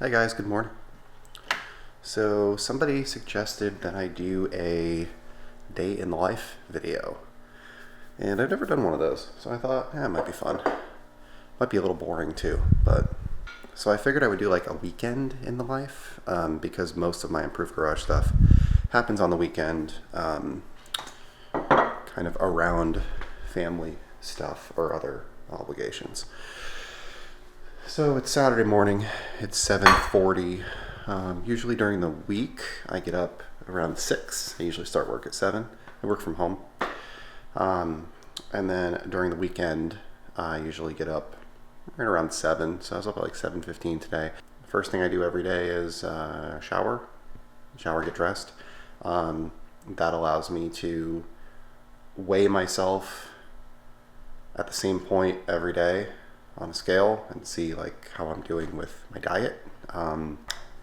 Hi guys, good morning. So somebody suggested that I do a day in the life video, and I've never done one of those, so I thought, it might be fun. Might be a little boring too, but so I figured I would do like a weekend in the life, because most of my improved garage stuff happens on the weekend, kind of around family stuff or other obligations. So it's Saturday morning, it's 7:40. Usually during the week, I get up around 6. I usually start work at 7. I work from home. And then during the weekend, I usually get up right around 7. So I was up at like 7:15 today. First thing I do every day is shower, get dressed. That allows me to weigh myself at the same point every day on a scale and see like how I'm doing with my diet.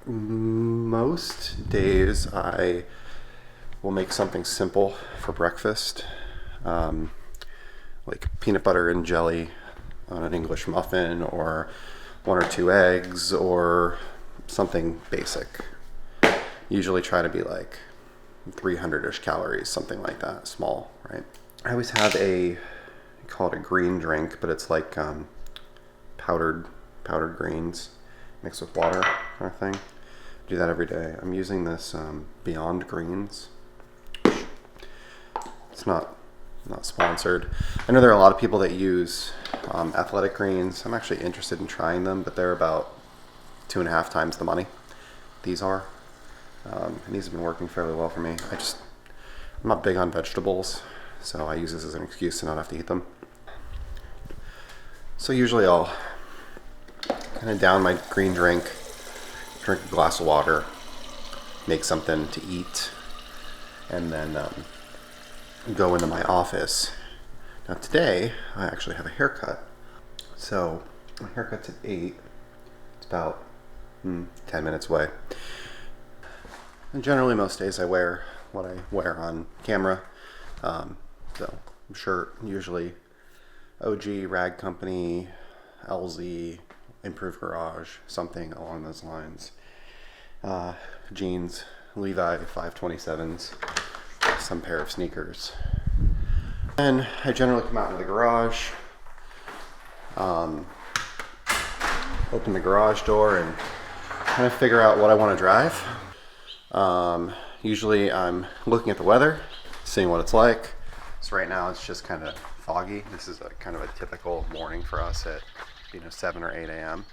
Most days I will make something simple for breakfast, like peanut butter and jelly on an English muffin, or 1 or 2 eggs, or something basic. Usually try to be like 300-ish calories, something like that, small, right? I always have I call it a green drink, but it's like powdered greens mixed with water kind of thing. Do that every day. I'm using this Beyond Greens. It's not sponsored. I know there are a lot of people that use athletic greens. I'm actually interested in trying them, but they're about 2.5 times the money these are. And these have been working fairly well for me. I'm not big on vegetables, so I use this as an excuse to not have to eat them. So usually I'll kind of down my green drink, drink a glass of water, make something to eat, and then go into my office. Now today, I actually have a haircut. So my haircut's at 8. It's about 10 minutes away. And generally most days I wear what I wear on camera. So shirt, usually OG, Rag Company, LZ, Improved Garage, something along those lines. Jeans, Levi 527s, some pair of sneakers. And I generally come out into the garage, open the garage door and kind of figure out what I want to drive. Usually I'm looking at the weather, seeing what it's like. So right now it's just kind of foggy. This is kind of a typical morning for us at 7 or 8 a.m.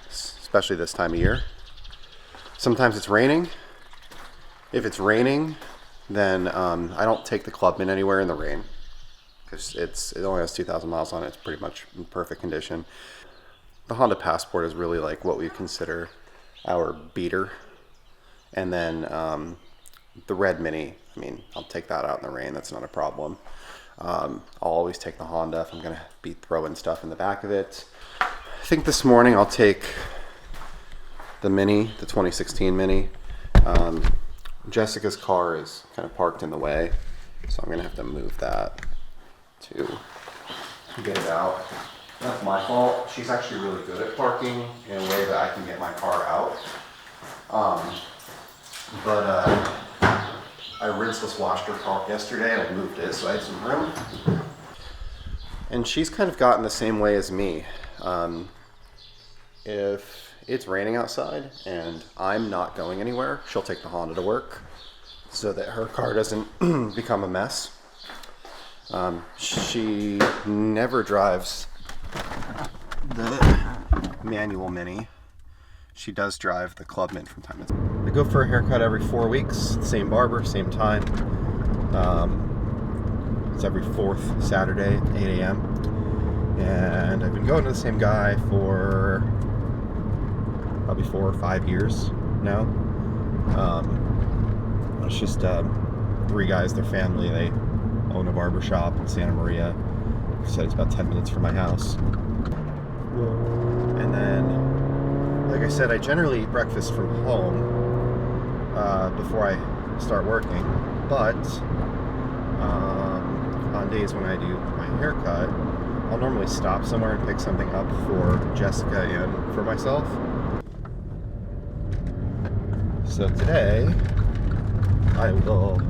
Especially this time of year. Sometimes it's raining. If it's raining, then I don't take the Clubman anywhere in the rain, because it only has 2,000 miles on it. It's pretty much in perfect condition. The Honda Passport is really like what we consider our beater. And then the red Mini, I'll take that out in the rain. That's not a problem. I'll always take the Honda if I'm going to be throwing stuff in the back of it. I think this morning I'll take the Mini, the 2016 Mini. Jessica's car is kind of parked in the way, so I'm going to have to move that to get it out. That's my fault. She's actually really good at parking in a way that I can get my car out. But I rinseless washed her car yesterday and I moved it, so I had some room. And she's kind of gotten the same way as me. If it's raining outside and I'm not going anywhere, she'll take the Honda to work so that her car doesn't become a mess. She never drives the manual Mini. She does drive the Clubman from time to time. I go for a haircut every 4 weeks, same barber, same time. It's every 4th Saturday, 8 a.m. And I've been going to the same guy for probably 4 or 5 years now. It's just 3 guys, their family, they own a barber shop in Santa Maria. Like I said, it's about 10 minutes from my house. And then, like I said, I generally eat breakfast from home before I start working, but on days when I do my haircut, I'll normally stop somewhere and pick something up for Jessica and for myself. So today I will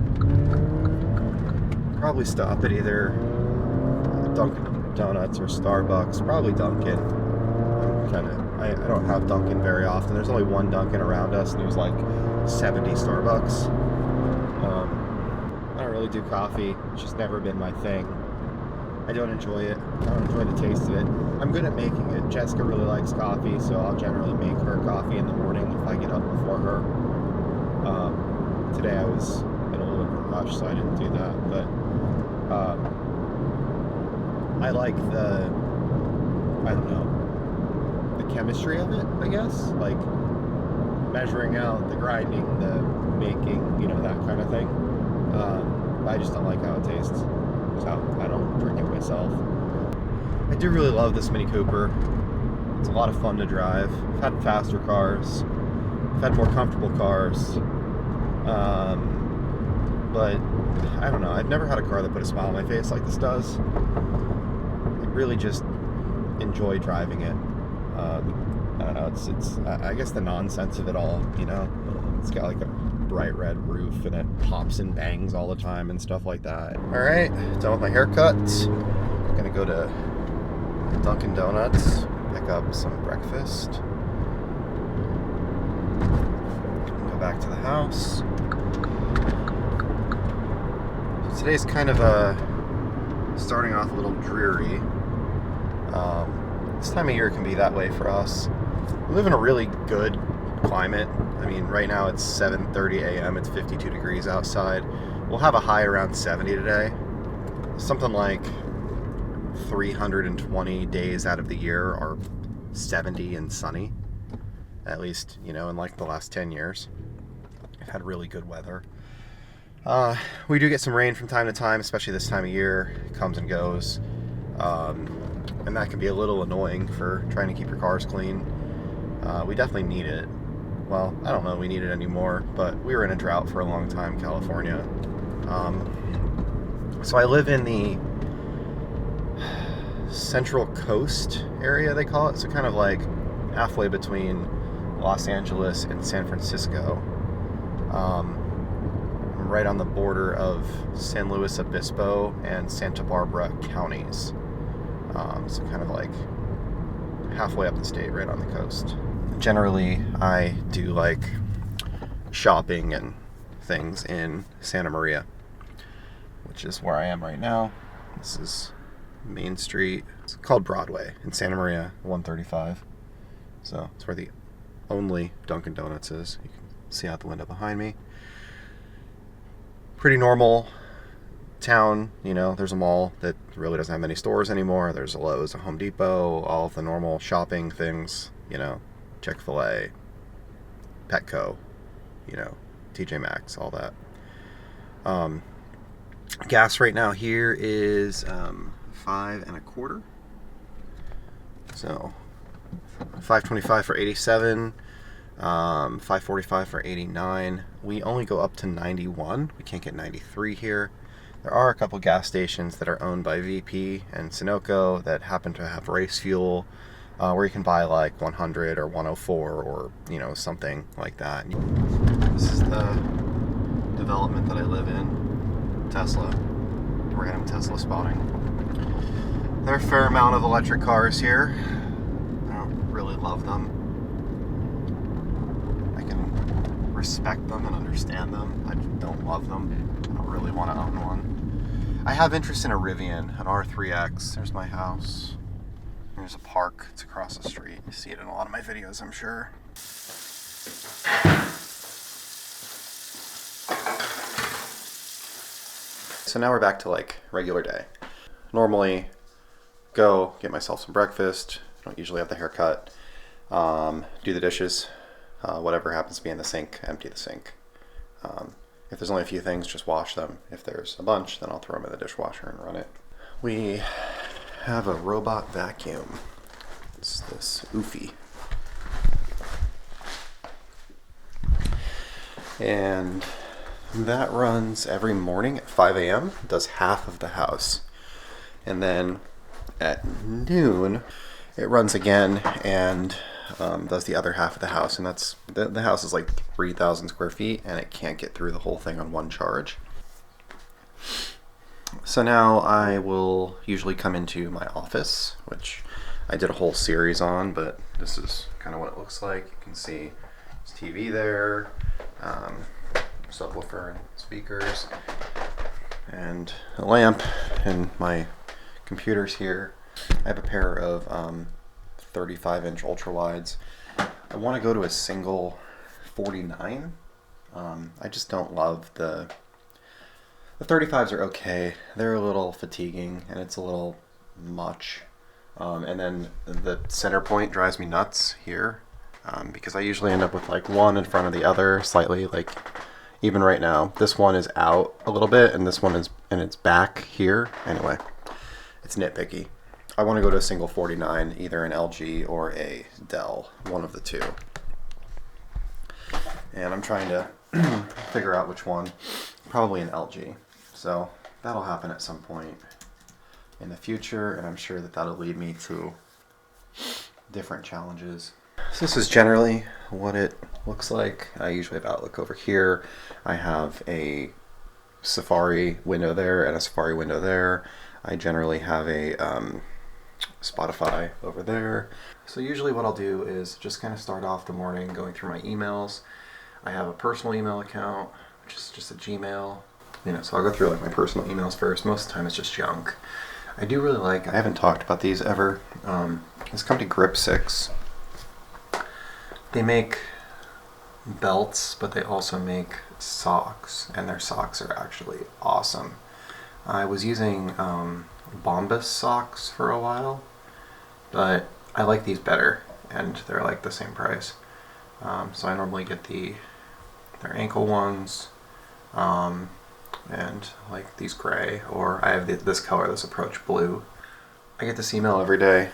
probably stop at either Dunkin' Donuts or Starbucks, probably Dunkin'. I don't have Dunkin' very often. There's only one Dunkin' around us, and there's like 70 Starbucks. I don't really do coffee. It's just never been my thing. I don't enjoy it. I don't enjoy the taste of it. I'm good at making it. Jessica really likes coffee, so I'll generally make her coffee in the morning if I get up before her. Today I was in a little bit of a rush, so I didn't do that. But I like the chemistry of it, I guess. Like measuring out, the grinding, the making, that kind of thing. I just don't like how it tastes, so I don't drink it myself. I do really love this Mini Cooper. It's a lot of fun to drive. I've had faster cars. I've had more comfortable cars. But I don't know. I've never had a car that put a smile on my face like this does. I really just enjoy driving it. I don't know. It's I guess the nonsense of it all. It's got like a bright red roof and it pops and bangs all the time and stuff like that. All right, done with my haircut. I'm gonna go to Dunkin' Donuts, pick up some breakfast, go back to the house. So today's kind of starting off a little dreary. This time of year can be that way for us. We live in a really good climate. I mean, right now it's 7:30 a.m. It's 52 degrees outside. We'll have a high around 70 today. Something like 320 days out of the year are 70 and sunny. At least, in like the last 10 years. We've had really good weather. We do get some rain from time to time, especially this time of year. It comes and goes. And that can be a little annoying for trying to keep your cars clean. We definitely need it. Well, I don't know we need it anymore, but we were in a drought for a long time, California. So I live in the Central Coast area, they call it. So kind of like halfway between Los Angeles and San Francisco. I'm right on the border of San Luis Obispo and Santa Barbara counties. So kind of like halfway up the state, right on the coast. Generally, I do like shopping and things in Santa Maria, which is where I am right now. This is Main Street. It's called Broadway in Santa Maria, 135. So it's where the only Dunkin' Donuts is. You can see out the window behind me. Pretty normal town, there's a mall that really doesn't have many stores anymore. There's a Lowe's, a Home Depot, all of the normal shopping things, Chick-fil-A, Petco, TJ Maxx, all that. Gas right now here is $5.25. So $5.25 for 87, $5.45 for 89. We only go up to 91. We can't get 93 here. There are a couple gas stations that are owned by VP and Sunoco that happen to have race fuel, where you can buy like 100 or 104 or something like that. This is the development that I live in, Tesla. Random Tesla spotting. There are a fair amount of electric cars here. I don't really love them. I can respect them and understand them. I don't love them. I don't really want to own one. I have interest in a Rivian, an R3X. There's my house. There's a park. It's across the street. You see it in a lot of my videos, I'm sure. So now we're back to like regular day. Normally, go get myself some breakfast. I don't usually have the haircut. Do the dishes. Whatever happens to be in the sink, empty the sink. If there's only a few things, just wash them. If there's a bunch, then I'll throw them in the dishwasher and run it. We have a robot vacuum. It's this Oofy. And that runs every morning at 5 a.m. It does half of the house. And then at noon, it runs again and does the other half of the house, and that's the house is like 3,000 square feet, and it can't get through the whole thing on one charge. So now I will usually come into my office, which I did a whole series on, but this is kind of what it looks like. You can see there's TV there, subwoofer and speakers, and a lamp, and my computer's here. I have a pair of 35-inch ultra wides. I want to go to a single 49. I just don't love the 35s are okay. They're a little fatiguing and it's a little much. And then the center point drives me nuts here, because I usually end up with like one in front of the other slightly. Like even right now, this one is out a little bit and this one is and it's back here. Anyway, it's nitpicky. I want to go to a single 49, either an LG or a Dell, one of the two. And I'm trying to figure out which one. Probably an LG. So that'll happen at some point in the future, and I'm sure that that'll lead me to different challenges. So this is generally what it looks like. I usually have Outlook over here. I have a Safari window there and a Safari window there. I generally have a Spotify over there. So usually what I'll do is just kind of start off the morning going through my emails. I have a personal email account, which is just a Gmail. So I'll go through like my personal emails first. Most of the time it's just junk. I do really like, I haven't talked about these ever, this company Grip 6. They make belts, but they also make socks, and their socks are actually awesome. I was using Bombas socks for a while, but I like these better, and they're like the same price. So I normally get their ankle ones, and like these gray, or I have this color, this approach blue. I get this email every day.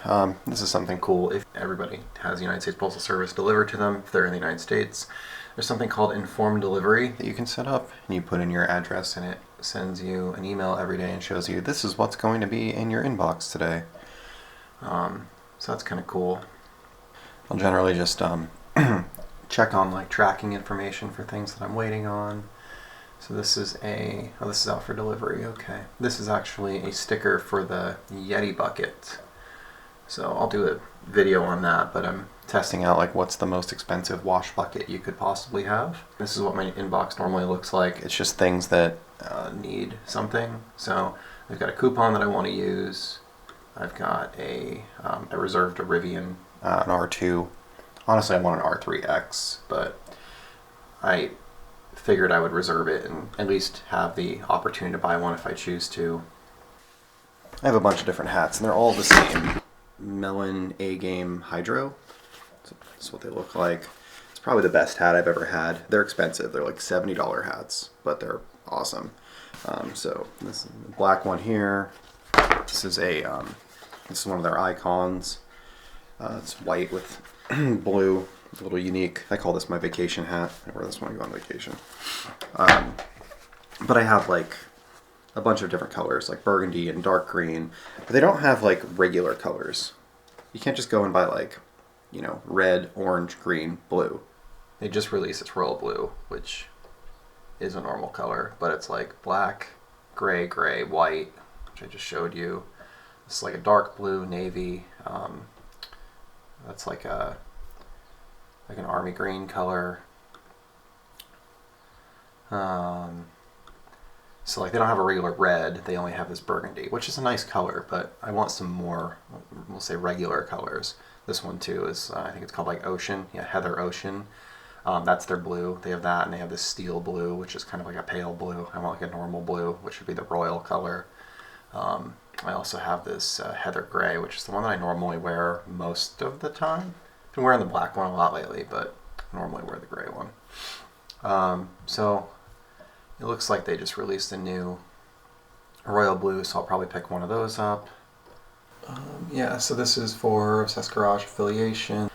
This is something cool. If everybody has United States Postal Service delivered to them, if they're in the United States, there's something called informed delivery that you can set up, and you put in your address and it sends you an email every day and shows you this is what's going to be in your inbox today. So that's kind of cool. I'll generally just check on like tracking information for things that I'm waiting on. So this is this is out for delivery, okay. This is actually a sticker for the Yeti bucket. So I'll do a video on that, but I'm testing out like what's the most expensive wash bucket you could possibly have. This is what my inbox normally looks like. It's just things that need something. So I've got a coupon that I want to use. I've got I reserved a Rivian, an R2. Honestly, I want an R3X, but I figured I would reserve it and at least have the opportunity to buy one if I choose to. I have a bunch of different hats, and they're all the same. Melon A-Game Hydro. So that's what they look like. It's probably the best hat I've ever had. They're expensive. They're like $70 hats, but they're awesome. So this is the black one here. This is this is one of their icons. It's white with blue. A little unique. I call this my vacation hat. I wear this when I go on vacation. But I have like a bunch of different colors, like burgundy and dark green. But they don't have like regular colors. You can't just go and buy like, red, orange, green, blue. They just released its royal blue, which is a normal color, but it's like black, gray, white, which I just showed you. It's like a dark blue, navy. That's like an army green color. So like they don't have a regular red, they only have this burgundy, which is a nice color, but I want some more, we'll say regular colors. This one too is, I think it's called like Ocean, Heather Ocean. That's their blue. They have that, and they have this steel blue, which is kind of like a pale blue. I want like a normal blue, which would be the royal color. I also have this Heather Gray, which is the one that I normally wear most of the time. I've been wearing the black one a lot lately, but I normally wear the gray one. So it looks like they just released a new royal blue, so I'll probably pick one of those up. So this is for Obsessed Garage affiliation.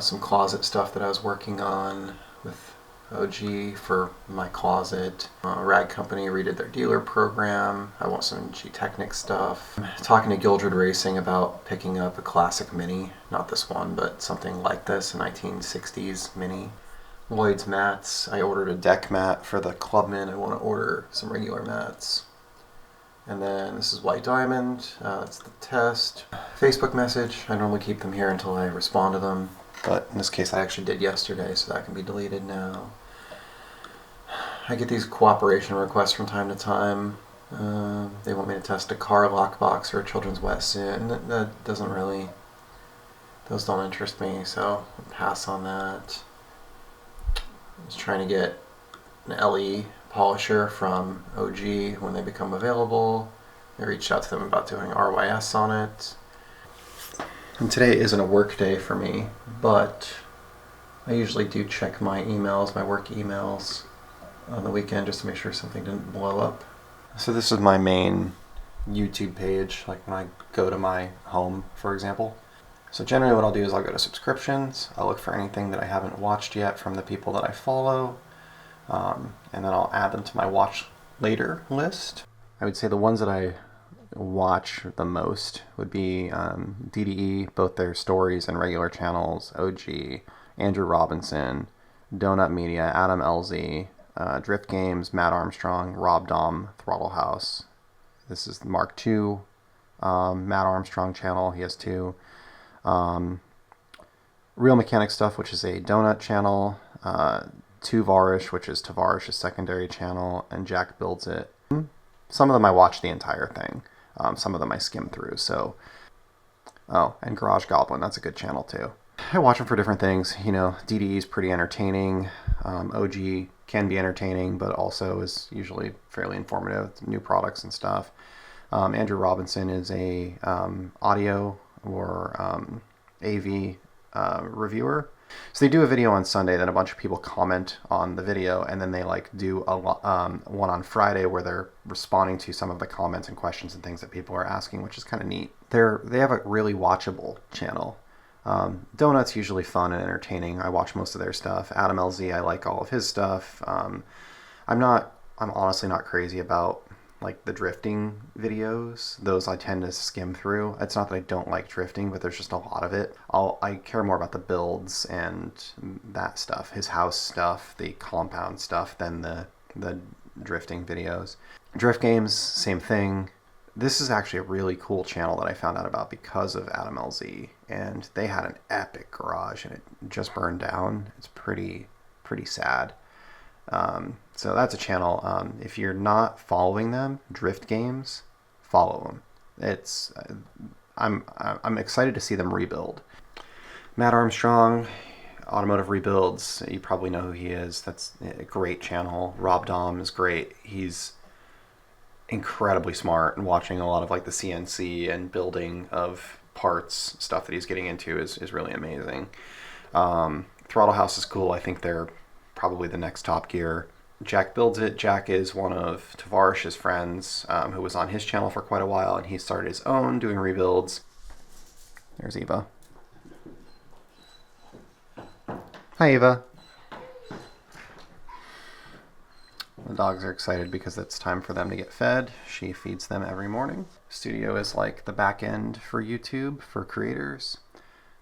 Some closet stuff that I was working on with OG for my closet. Rag Company redid their dealer program. I want some G-Technic stuff. I'm talking to Gildred Racing about picking up a classic Mini. Not this one, but something like this, a 1960s Mini. Lloyd's mats. I ordered a deck mat for the Clubman. I want to order some regular mats. And then this is White Diamond. That's the test. Facebook message. I normally keep them here until I respond to them. But in this case I actually did yesterday, so that can be deleted now. I get these cooperation requests from time to time. They want me to test a car lockbox or a children's wetsuit, and that doesn't really... Those don't interest me, so I'll pass on that. I was trying to get an LE polisher from OG when they become available. I reached out to them about doing RYS on it. And today isn't a work day for me, but I usually do check my emails, my work emails, on the weekend just to make sure something didn't blow up. So this is my main YouTube page, like when I go to my home, for example. So generally what I'll do is I'll go to subscriptions, I'll look for anything that I haven't watched yet from the people that I follow, and then I'll add them to my watch later list. I would say the ones that I watch the most would be DDE, both their stories and regular channels, OG, Andrew Robinson, Donut Media, Adam LZ, Drift Games, Matt Armstrong, Rob Dom, Throttle House. This is Mark II, Matt Armstrong channel, he has two. Real Mechanic Stuff, which is a donut channel, Tuvarish, which is Tavarish's secondary channel, and Jack Builds It. Some of them I watch the entire thing. Some of them I skim through. So, oh, and Garage Goblin, that's a good channel too. I watch them for different things. You know, DDE is pretty entertaining. OG can be entertaining, but also is usually fairly informative, new products and stuff. Andrew Robinson is a audio or AV reviewer. So they do a video on Sunday, then a bunch of people comment on the video, and then they like do a one on Friday where they're responding to some of the comments and questions and things that people are asking, which is kind of neat. They have a really watchable channel. Donut's usually fun and entertaining. I watch most of their stuff. Adam LZ, I like all of his stuff. I'm honestly not crazy about like the drifting videos. Those I tend to skim through. It's not that I don't like drifting, but there's just a lot of it. I care more about the builds and that stuff, his house stuff, the compound stuff, than the drifting videos. Drift Games, same thing. This is actually a really cool channel that I found out about because of Adam LZ, and they had an epic garage and it just burned down. It's pretty sad. So that's a channel. If you're not following them, Drift Games, follow them. It's I'm excited to see them rebuild. Matt Armstrong, Automotive Rebuilds. You probably know who he is. That's a great channel. Rob Dom is great. He's incredibly smart, and watching a lot of like the CNC and building of parts stuff that he's getting into is really amazing. Throttle House is cool. I think they're probably the next Top Gear. Jack Builds It. Jack is one of Tavarish's friends who was on his channel for quite a while, and he started his own doing rebuilds. There's Eva. Hi, Eva. The dogs are excited because it's time for them to get fed. She feeds them every morning. Studio is like the back end for YouTube for creators.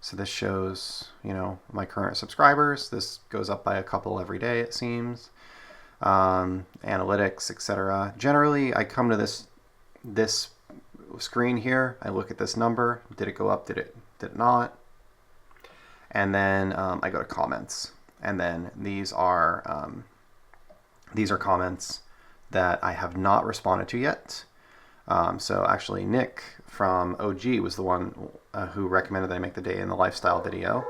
So this shows, you know, my current subscribers. This goes up by a couple every day, it seems. Analytics, etc. Generally, I come to this screen here. I look at this number. Did it go up? Did it not? And then I go to comments. And then these are comments that I have not responded to yet. So actually, Nick from OG was the one who recommended that I make the day in the lifestyle video.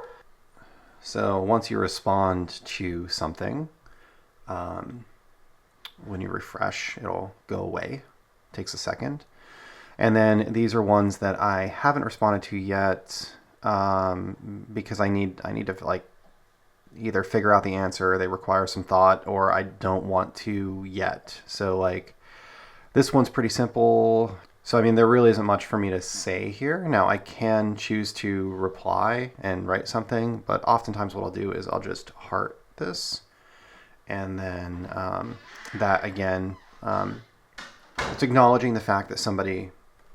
So once you respond to something, when you refresh, it'll go away. It takes a second. And then these are ones that I haven't responded to yet because I need to like either figure out the answer, they require some thought, or I don't want to yet. So like this one's pretty simple. So I mean, there really isn't much for me to say here. Now I can choose to reply and write something, but oftentimes what I'll do is I'll just heart this And then that again, it's acknowledging the fact that somebody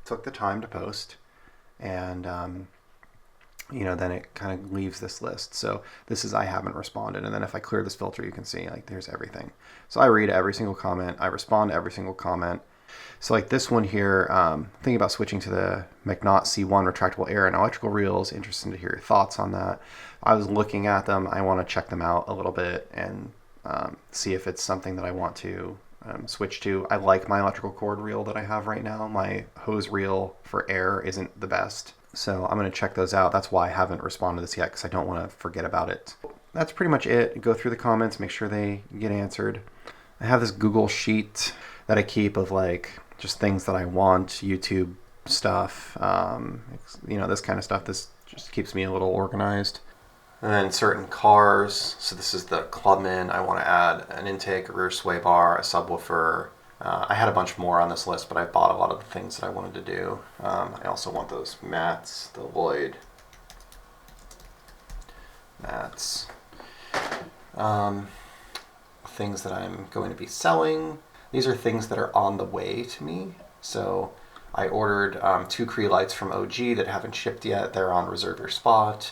took the time to post, and then it kind of leaves this list. So this is I haven't responded, and then if I clear this filter, you can see like there's everything. So I read every single comment, I respond to every single comment. So like this one here, thinking about switching to the McNaught C1 retractable air and electrical reels. Interested to hear your thoughts on that. I was looking at them. I want to check them out a little bit and see if it's something that I want to switch to. I like my electrical cord reel that I have right now. My hose reel for air isn't the best. So I'm going to check those out. That's why I haven't responded to this yet, because I don't want to forget about it. That's pretty much it. Go through the comments, make sure they get answered. I have this Google sheet that I keep of like just things that I want, YouTube stuff, this kind of stuff. This just keeps me a little organized. And then certain cars. So this is the Clubman. I want to add an intake, a rear sway bar, a subwoofer. I had a bunch more on this list, but I bought a lot of the things that I wanted to do. I also want those mats, the Lloyd mats. Things that I'm going to be selling. These are things that are on the way to me. So I ordered 2 Cree lights from OG that haven't shipped yet. They're on Reserve Your Spot.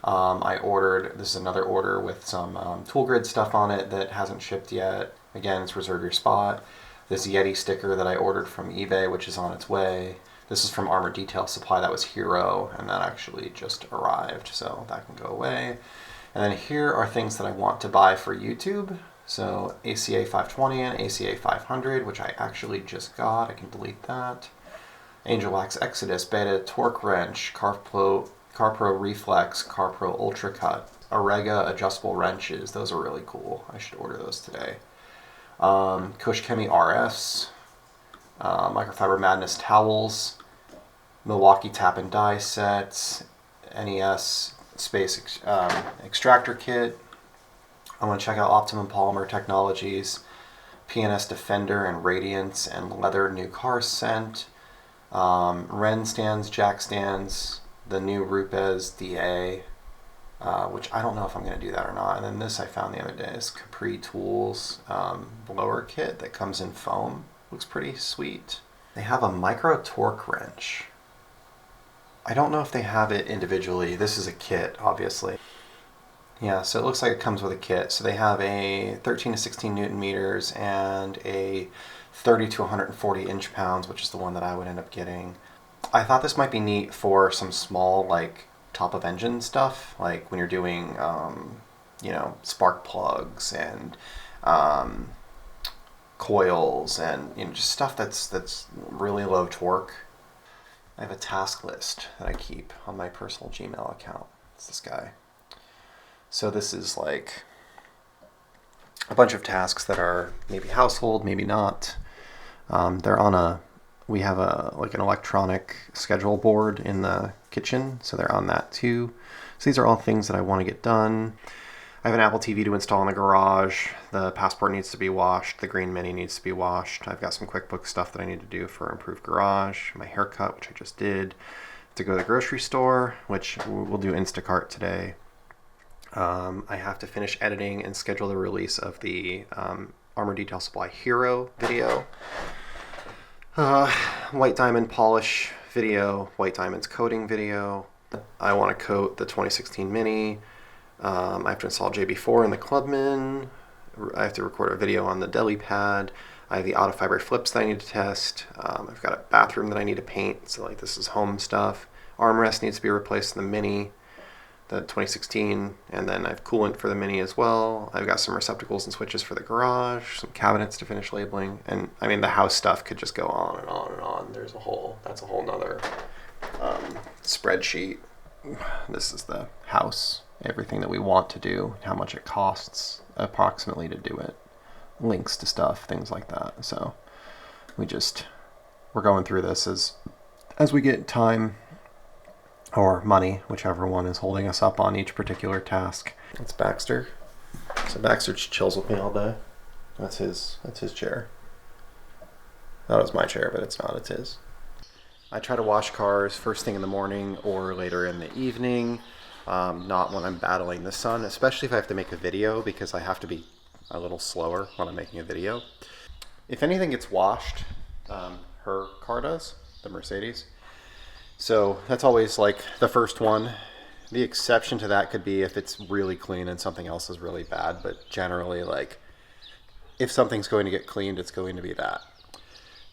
This is another order with some tool grid stuff on it that hasn't shipped yet. Again, it's Reserve Your Spot. This Yeti sticker that I ordered from eBay, which is on its way. This is from Armor Detail Supply. That was Hero, and that actually just arrived, so that can go away. And then here are things that I want to buy for YouTube. So ACA520 and ACA500, which I actually just got. I can delete that. Angel Wax Exodus, Beta Torque Wrench, CarPro Reflex, CarPro Ultra Cut, Arega adjustable wrenches. Those are really cool. I should order those today. Kush Chemi RS, Microfiber Madness towels, Milwaukee tap and die sets, NES space extractor kit. I want to check out Optimum Polymer Technologies, PNS Defender and Radiance and Leather new car scent, Ren stands, jack stands, the new Rupes DA, which I don't know if I'm going to do that or not. And then this I found the other day is Capri Tools blower kit that comes in foam. Looks pretty sweet. They have a micro torque wrench. I don't know if they have it individually. This is a kit, obviously. Yeah, so it looks like it comes with a kit. So they have a 13 to 16 Newton meters and a 30 to 140 inch pounds, which is the one that I would end up getting. I thought this might be neat for some small, like, top of engine stuff, like when you're doing, spark plugs and coils and just stuff that's really low torque. I have a task list that I keep on my personal Gmail account. It's this guy. So this is like a bunch of tasks that are maybe household, maybe not. We have an electronic schedule board in the kitchen, so they're on that too. So these are all things that I want to get done. I have an Apple TV to install in the garage. The Passport needs to be washed. The Green Mini needs to be washed. I've got some QuickBooks stuff that I need to do for improved garage. My haircut, which I just did. To go to the grocery store, which we'll do Instacart today. I have to finish editing and schedule the release of the Armor Detail Supply Hero video. White diamond polish video, white diamonds coating video. I want to coat the 2016 Mini. I have to install JB4 in the Clubman. I have to record a video on the deli pad. I have the autofiber flips that I need to test. I've got a bathroom that I need to paint, so like this is home stuff. Armrest needs to be replaced in the Mini, the 2016, and then I have coolant for the Mini as well. I've got some receptacles and switches for the garage, some cabinets to finish labeling, and I mean the house stuff could just go on and on and on. That's a whole nother spreadsheet. This is the house, everything that we want to do, how much it costs approximately to do it, links to stuff, things like that. So we're going through this as we get time or money, whichever one is holding us up on each particular task. That's Baxter. So Baxter just chills with me all day. That's his chair. That was my chair, but it's not, it's his. I try to wash cars first thing in the morning or later in the evening, not when I'm battling the sun, especially if I have to make a video, because I have to be a little slower when I'm making a video. If anything gets washed, her car does, the Mercedes. So that's always like the first one. The exception to that could be if it's really clean and something else is really bad, but generally, like, if something's going to get cleaned, it's going to be that.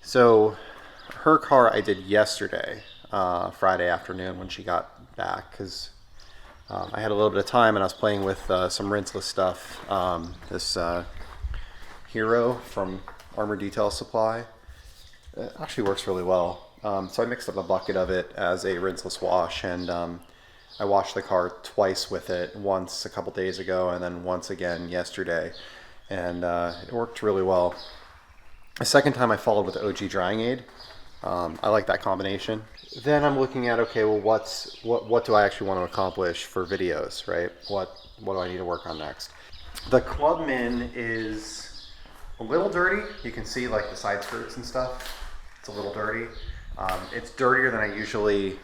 So her car I did yesterday, Friday afternoon when she got back, because I had a little bit of time and I was playing with some rinseless stuff. This Hero from Armor Detail Supply. It actually works really well. So I mixed up a bucket of it as a rinseless wash, and I washed the car twice with it, once a couple days ago and then once again yesterday, and it worked really well. The second time I followed with OG Drying Aid. I like that combination. Then I'm looking at, okay, well, what do I actually want to accomplish for videos, right? What do I need to work on next? The Clubman is a little dirty. You can see like the side skirts and stuff. It's a little dirty. It's dirtier than it usually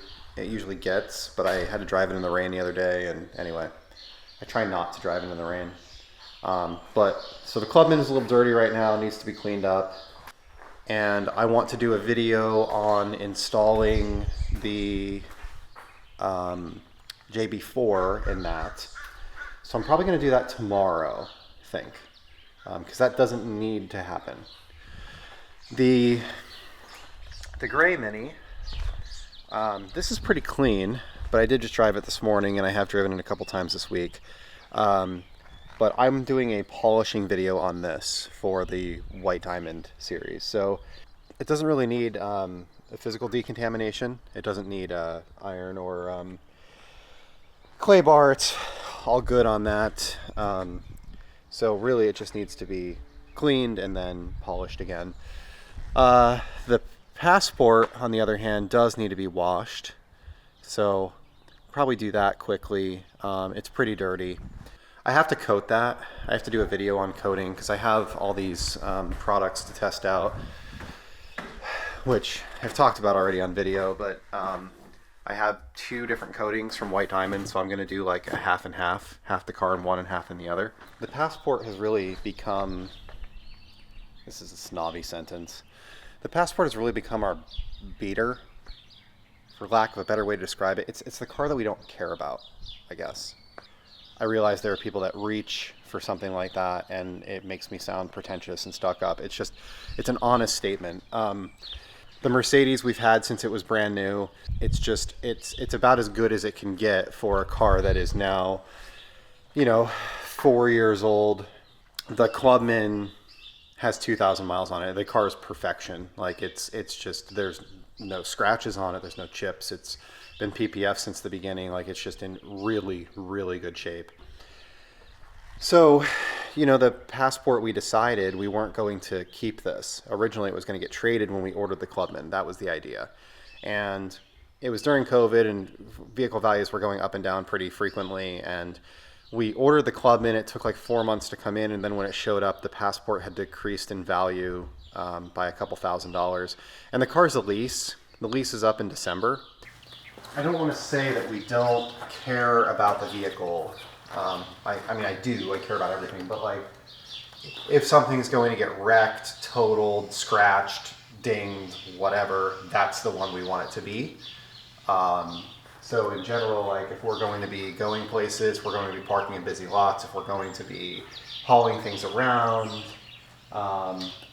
gets, but I had to drive it in the rain the other day, and anyway, I try not to drive it in the rain. So the Clubman is a little dirty right now, needs to be cleaned up. And I want to do a video on installing the JB4 in that. So I'm probably going to do that tomorrow, I think, because that doesn't need to happen. The gray Mini, this is pretty clean, but I did just drive it this morning, and I have driven it a couple times this week. But I'm doing a polishing video on this for the White Diamond series. So it doesn't really need a physical decontamination. It doesn't need iron or clay bar. It's all good on that. So really it just needs to be cleaned and then polished again. The Passport, on the other hand, does need to be washed. So probably do that quickly. It's pretty dirty. I have to coat that. I have to do a video on coating because I have all these products to test out, which I've talked about already on video, but I have 2 different coatings from White Diamond, so I'm going to do like a half and half the car in one and half in the other. The Passport has really become, this is a snobby sentence, the Passport has really become our beater, for lack of a better way to describe it. It's the car that we don't care about, I guess. I realize there are people that reach for something like that, and it makes me sound pretentious and stuck up. It's an honest statement. The Mercedes we've had since it was brand new. It's about as good as it can get for a car that is now, 4 years old. The Clubman has 2,000 miles on it. The car is perfection. Like it's just, there's no scratches on it. There's no chips. It's been PPF since the beginning. Like it's just in really, really good shape. So, the Passport, we decided we weren't going to keep this. Originally it was going to get traded when we ordered the Clubman. That was the idea. And it was during COVID and vehicle values were going up and down pretty frequently. And we ordered the Clubman. It took like 4 months to come in. And then when it showed up, the Passport had decreased in value by a couple $1,000s. And the car's a lease. The lease is up in December. I don't want to say that we don't care about the vehicle. I mean, I do. I care about everything. But, like, if something's going to get wrecked, totaled, scratched, dinged, whatever, that's the one we want it to be. So, in general, like, if we're going to be going places, we're going to be parking in busy lots, if we're going to be hauling things around,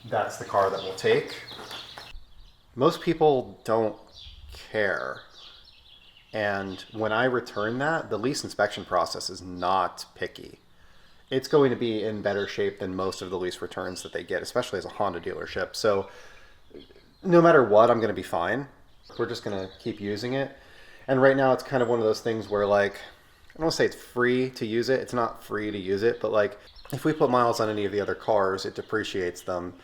that's the car that we'll take. Most people don't care. And when I return that, the lease inspection process is not picky. It's going to be in better shape than most of the lease returns that they get, especially as a Honda dealership. So no matter what, I'm going to be fine. We're just going to keep using it. And right now it's kind of one of those things where, like, I don't want to say it's free to use it. It's not free to use it, but like if we put miles on any of the other cars, it depreciates them.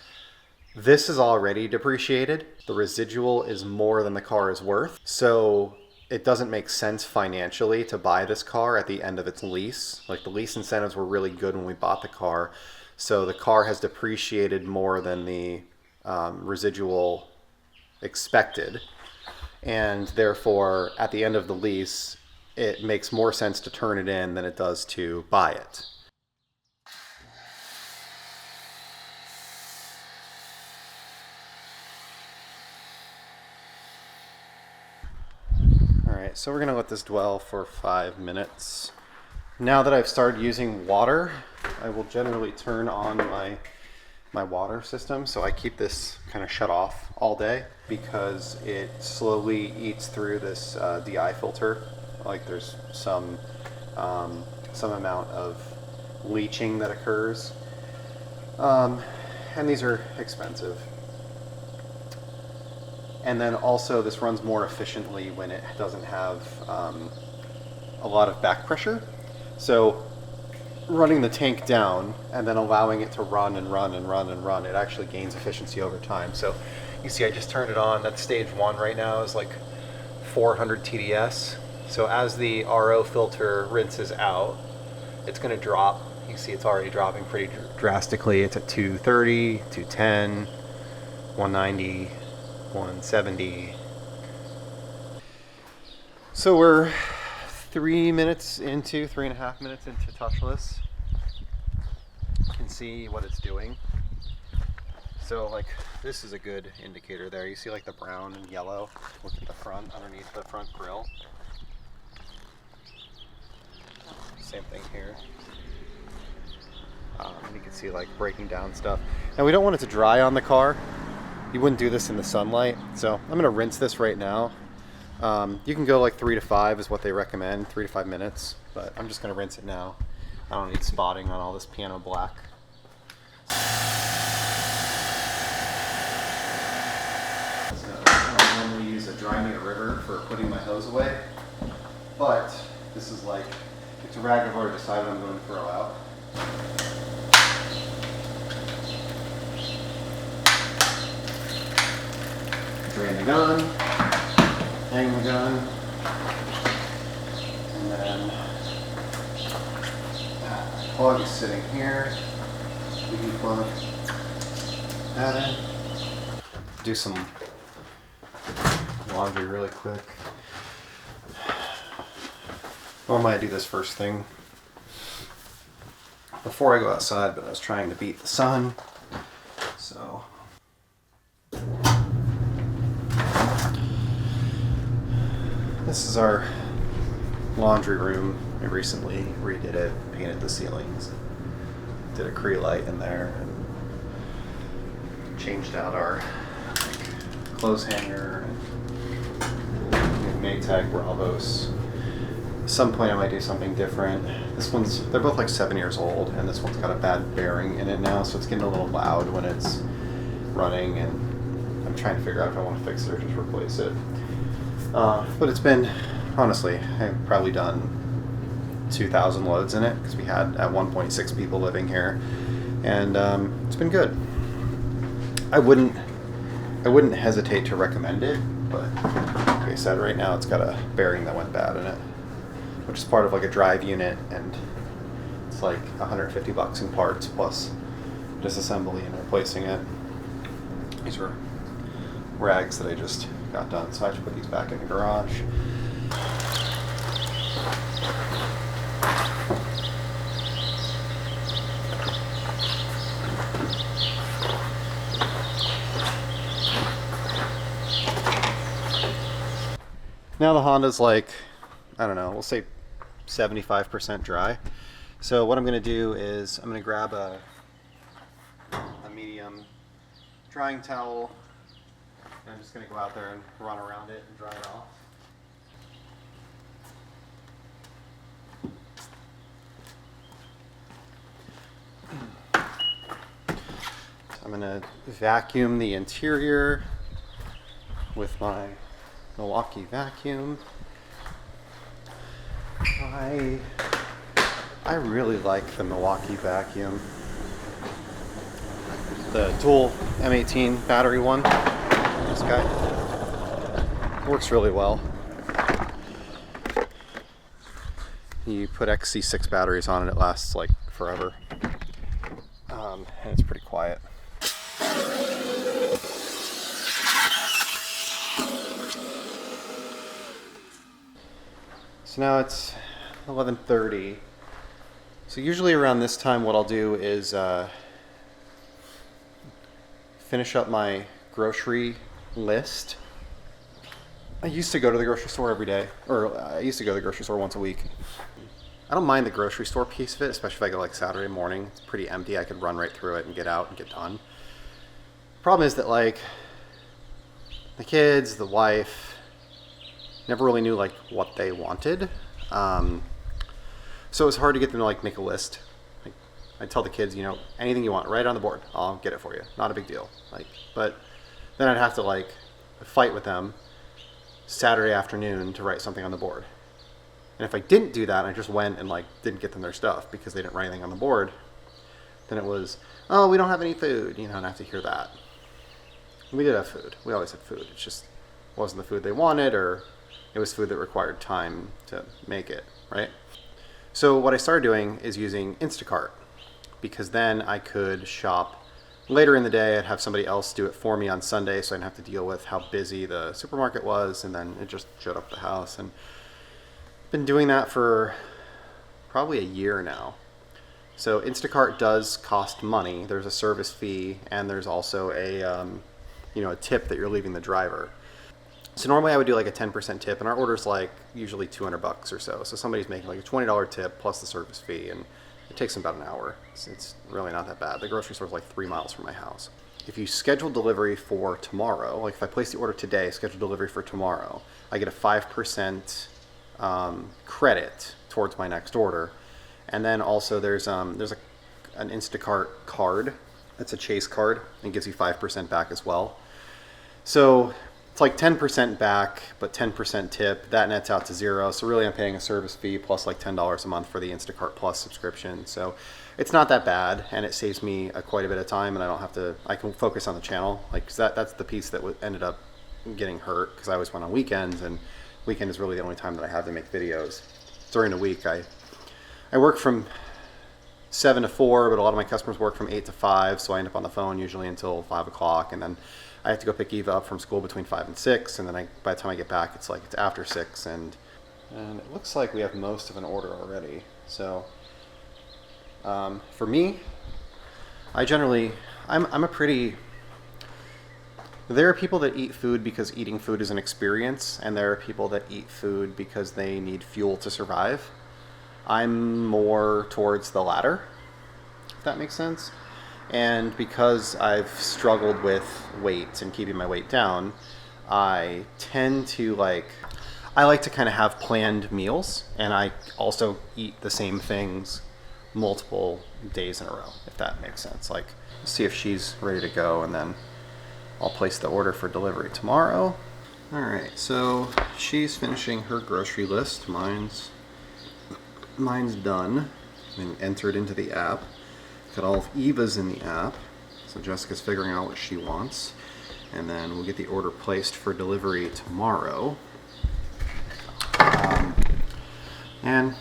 This is already depreciated. The residual is more than the car is worth. So it doesn't make sense financially to buy this car at the end of its lease. Like the lease incentives were really good when we bought the car. So the car has depreciated more than the residual expected. And therefore, at the end of the lease, it makes more sense to turn it in than it does to buy it. So we're gonna let this dwell for 5 minutes. Now that I've started using water, I will generally turn on my water system. So I keep this kind of shut off all day because it slowly eats through this DI filter. Like there's some amount of leaching that occurs. And these are expensive. And then also this runs more efficiently when it doesn't have a lot of back pressure. So running the tank down and then allowing it to run and run and run and run, it actually gains efficiency over time. So you see I just turned it on. That's stage 1 right now is like 400 TDS. So as the RO filter rinses out, it's going to drop. You see it's already dropping pretty drastically. It's at 230, 210, 190, 170. So we're 3.5 minutes into touchless. You can see what it's doing. So like this is a good indicator there. You see like the brown and yellow. Look at the front, underneath the front grill. Same thing here. And you can see like breaking down stuff. Now we don't want it to dry on the car. You wouldn't do this in the sunlight. So I'm gonna rinse this right now. You can go like 3 to 5 is what they recommend, 3 to 5 minutes, but I'm just gonna rinse it now. I don't need spotting on all this piano black. So I don't normally use a dry near river for putting my hose away, but this is like, it's a rag I've already decided I'm going to throw out. Drain the gun, hang the gun, and then plug is sitting here. We can plug that in. Do some laundry really quick. Normally I do this first thing before I go outside, but I was trying to beat the sun, so. This is our laundry room. We recently redid it, painted the ceilings, did a creolite in there, and changed out our clothes hanger and Maytag Bravos. At some point I might do something different. They're both like 7 years old, and this one's got a bad bearing in it now, so it's getting a little loud when it's running, and I'm trying to figure out if I want to fix it or just replace it. But it's been, honestly, I've probably done 2,000 loads in it because we had at 1.6 people living here, and it's been good. I wouldn't hesitate to recommend it, but like I said, right now it's got a bearing that went bad in it, which is part of like a drive unit, and it's like $150 in parts plus disassembly and replacing it. These were rags that I just got done, so I have to put these back in the garage. Now the Honda's like, I don't know, we'll say 75% dry. So what I'm going to do is I'm going to grab a medium drying towel, and I'm just going to go out there and run around it and dry it off. So I'm going to vacuum the interior with my Milwaukee vacuum. I really like the Milwaukee vacuum. The dual M18 battery one. This guy works really well. You put XC6 batteries on it, it lasts like forever. And it's pretty quiet. So now it's 11:30. So usually around this time what I'll do is finish up my grocery list I used to go to the grocery store every day, or I used to go to the grocery store once a week. I don't mind the grocery store piece of it, especially if I go like Saturday morning. It's pretty empty. I could run right through it and get out and get done. Problem is that like the kids, the wife, never really knew like what they wanted. So it was hard to get them to like make a list. Like, I tell the kids, anything you want, write it on the board. I'll get it for you. Not a big deal. But then I'd have to like fight with them Saturday afternoon to write something on the board. And if I didn't do that, I just went and like didn't get them their stuff because they didn't write anything on the board, then it was, oh, we don't have any food, and I have to hear that. We did have food. We always had food. It just wasn't the food they wanted, or it was food that required time to make it, right? So what I started doing is using Instacart, because then I could shop later in the day. I'd have somebody else do it for me on Sunday, so I didn't have to deal with how busy the supermarket was, and then it just showed up at the house. And been doing that for probably a year now. So Instacart does cost money. There's a service fee, and there's also a tip that you're leaving the driver. So normally I would do like a 10% tip, and our order's like usually $200 or so. So somebody's making like a $20 tip plus the service fee, and it takes them about an hour. It's really not that bad. The grocery store's like 3 miles from my house. If you schedule delivery for tomorrow, like if I place the order today, schedule delivery for tomorrow, I get a 5% credit towards my next order. And then also there's an Instacart card. It's a Chase card and gives you 5% back as well. So it's like 10% back, but 10% tip. That nets out to zero. So really I'm paying a service fee plus like $10 a month for the Instacart Plus subscription. So it's not that bad, and it saves me quite a bit of time, and I can focus on the channel. Like that's the piece that ended up getting hurt, because I always went on weekends, and weekend is really the only time that I have to make videos. During the week, I work from 7 to 4, but a lot of my customers work from 8 to 5, so I end up on the phone usually until 5 o'clock, and then I have to go pick Eva up from school between 5 and 6, and then by the time I get back, it's after 6, and it looks like we have most of an order already. So for me, there are people that eat food because eating food is an experience, and there are people that eat food because they need fuel to survive. I'm more towards the latter, if that makes sense. And because I've struggled with weight and keeping my weight down, I tend to I like to kind of have planned meals, and I also eat the same things multiple days in a row, if that makes sense. Like, see if she's ready to go, and then I'll place the order for delivery tomorrow. All right, so she's finishing her grocery list. Mine's done. And entered into the app. Got all of Eva's in the app. So Jessica's figuring out what she wants. And then we'll get the order placed for delivery tomorrow. And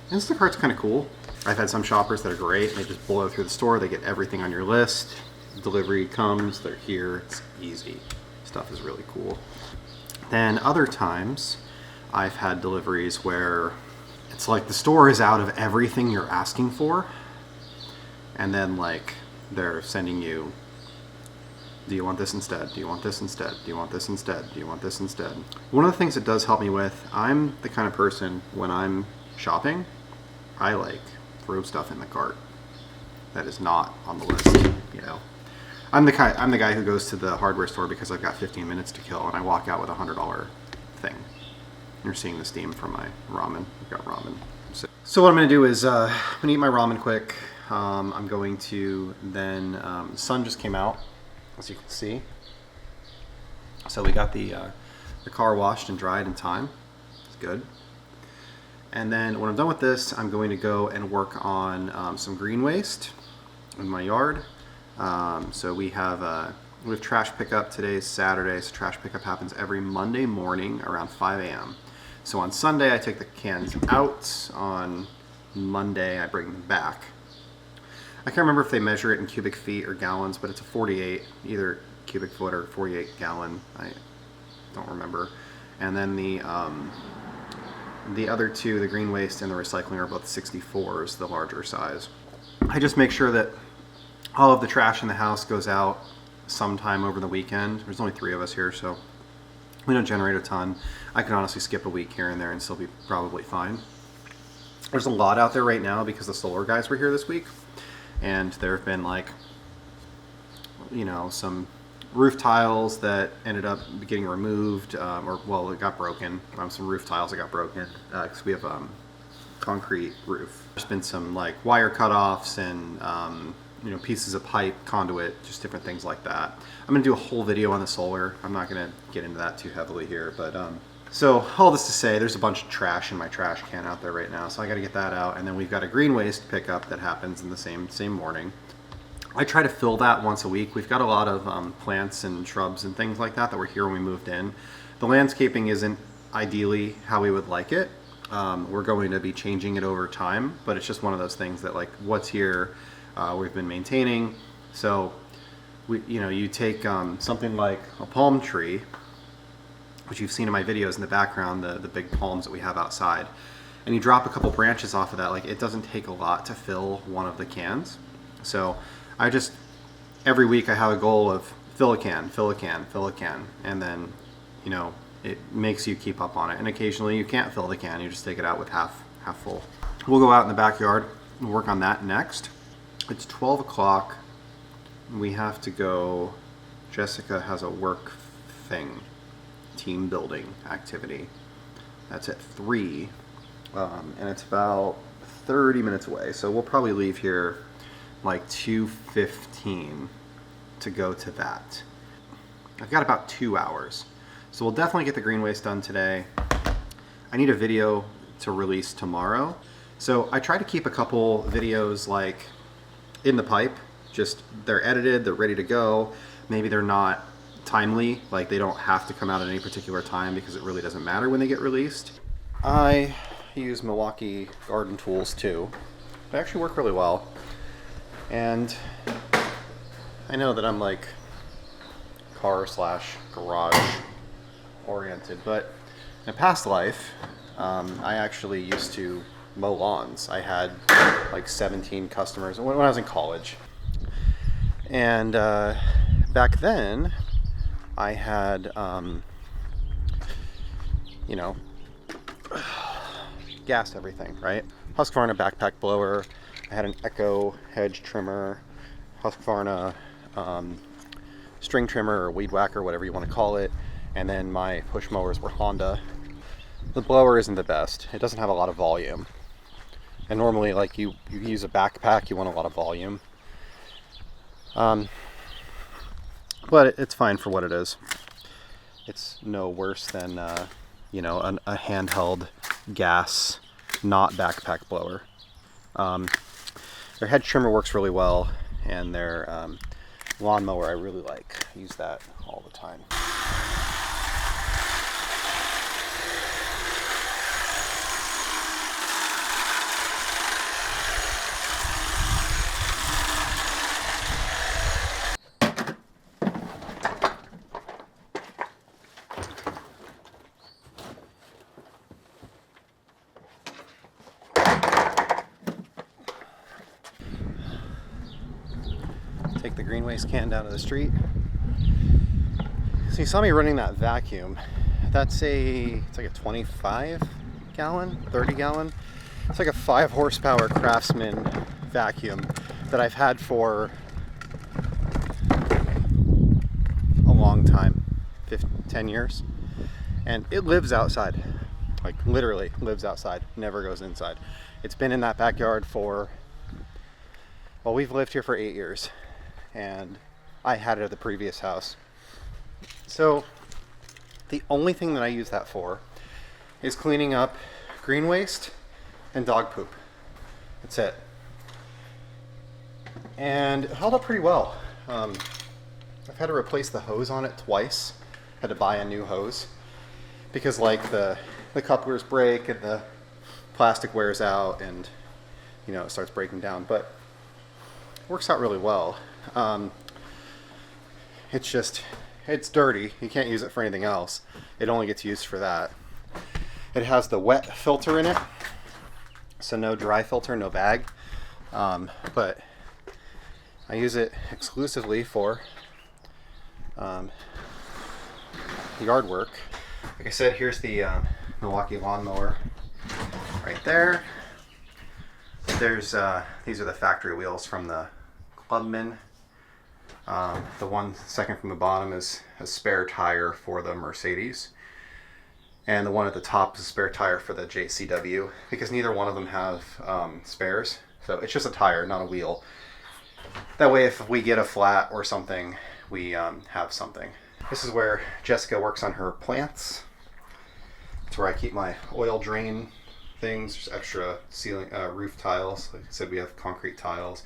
Instacart's kind of cool. I've had some shoppers that are great. They just blow through the store. They get everything on your list. Delivery comes, they're here, it's easy. Stuff is really cool. Then other times, I've had deliveries where it's like the store is out of everything you're asking for, and then they're sending you, do you want this instead? Do you want this instead? Do you want this instead? Do you want this instead? One of the things it does help me with, I'm the kind of person, when I'm shopping, I throw stuff in the cart that is not on the list, I'm the guy who goes to the hardware store because I've got 15 minutes to kill, and I walk out with a $100 thing. You're seeing the steam from my ramen. I've got ramen. So what I'm going to do is I'm going to eat my ramen quick. I'm going to then, the sun just came out, as you can see. So we got the car washed and dried in time. It's good. And then when I'm done with this, I'm going to go and work on some green waste in my yard. So we have trash pickup. Today's Saturday, so trash pickup happens every Monday morning around 5 a.m. So on Sunday, I take the cans out. On Monday, I bring them back. I can't remember if they measure it in cubic feet or gallons, but it's a 48, either cubic foot or 48 gallon. I don't remember. And then the other two, the green waste and the recycling, are both 64s, the larger size. I just make sure that all of the trash in the house goes out sometime over the weekend. There's only 3 of us here, so We don't generate a ton. I can honestly skip a week here and there and still be probably fine. There's a lot out there right now because the solar guys were here this week, and there have been like, you know, some roof tiles that ended up getting removed, or well, it got broken. Some roof tiles that got broken because we have concrete roof. There's been some like wire cutoffs and you know, pieces of pipe, conduit, just different things like that. I'm gonna do a whole video on the solar. I'm not gonna get into that too heavily here, but so all this to say, there's a bunch of trash in my trash can out there right now, so I gotta get that out. And then we've got a green waste pickup that happens in the same morning. I try to fill that once a week. We've got a lot of plants and shrubs and things like that were here when we moved in. The landscaping isn't ideally how we would like it. We're going to be changing it over time, but it's just one of those things that like what's here, we've been maintaining. So you take something like a palm tree, which you've seen in my videos in the background, the big palms that we have outside, and you drop a couple branches off of that. Like, it doesn't take a lot to fill one of the cans. So I just, every week I have a goal of fill a can, fill a can, fill a can, and then, you know, it makes you keep up on it. And occasionally you can't fill the can, you just take it out with half full. We'll go out in the backyard and work on that next. It's 12 o'clock. We have to go. Jessica has a work thing, team building activity. That's at 3, and it's about 30 minutes away. So we'll probably leave here like 2:15 to go to that. I've got about 2 hours. So we'll definitely get the green waste done today. I need a video to release tomorrow. So I try to keep a couple videos like in the pipe, just they're edited, they're ready to go. Maybe they're not timely, like they don't have to come out at any particular time because it really doesn't matter when they get released. I use Milwaukee garden tools too. They actually work really well. And I know that I'm like car/garage oriented, but in a past life, I actually used to mow lawns. I had like 17 customers when I was in college. And back then, I had, you know, gassed everything, right? Husqvarna backpack blower. I had an Echo hedge trimmer, Husqvarna string trimmer or weed whacker, whatever you want to call it. And then my push mowers were Honda. The blower isn't the best. It doesn't have a lot of volume. And normally, like you use a backpack, you want a lot of volume. But it's fine for what it is. It's no worse than, you know, a handheld gas, not backpack blower. Their hedge trimmer works really well, and their lawnmower I really like. I use that all the time. Take the green waste can down to the street. So you saw me running that vacuum. It's like a 25 gallon, 30 gallon. It's like a 5 horsepower Craftsman vacuum that I've had for a long time, 10 years. And it lives outside, like literally lives outside, never goes inside. It's been in that backyard for, well, we've lived here for 8 years. And I had it at the previous house. So the only thing that I use that for is cleaning up green waste and dog poop. That's it. And it held up pretty well. I've had to replace the hose on it twice. Had to buy a new hose because like the couplers break and the plastic wears out and, you know, it starts breaking down. But it works out really well. It's dirty. You can't use it for anything else. It only gets used for that. It has the wet filter in it, so no dry filter, no bag. But I use it exclusively for yard work. Like I said, here's the Milwaukee lawnmower right there. There's these are the factory wheels from the Clubman. The one second from the bottom is a spare tire for the Mercedes. And the one at the top is a spare tire for the JCW, because neither one of them have spares. So it's just a tire, not a wheel. That way if we get a flat or something, we have something. This is where Jessica works on her plants. It's where I keep my oil drain things, just extra ceiling, roof tiles. Like I said, we have concrete tiles.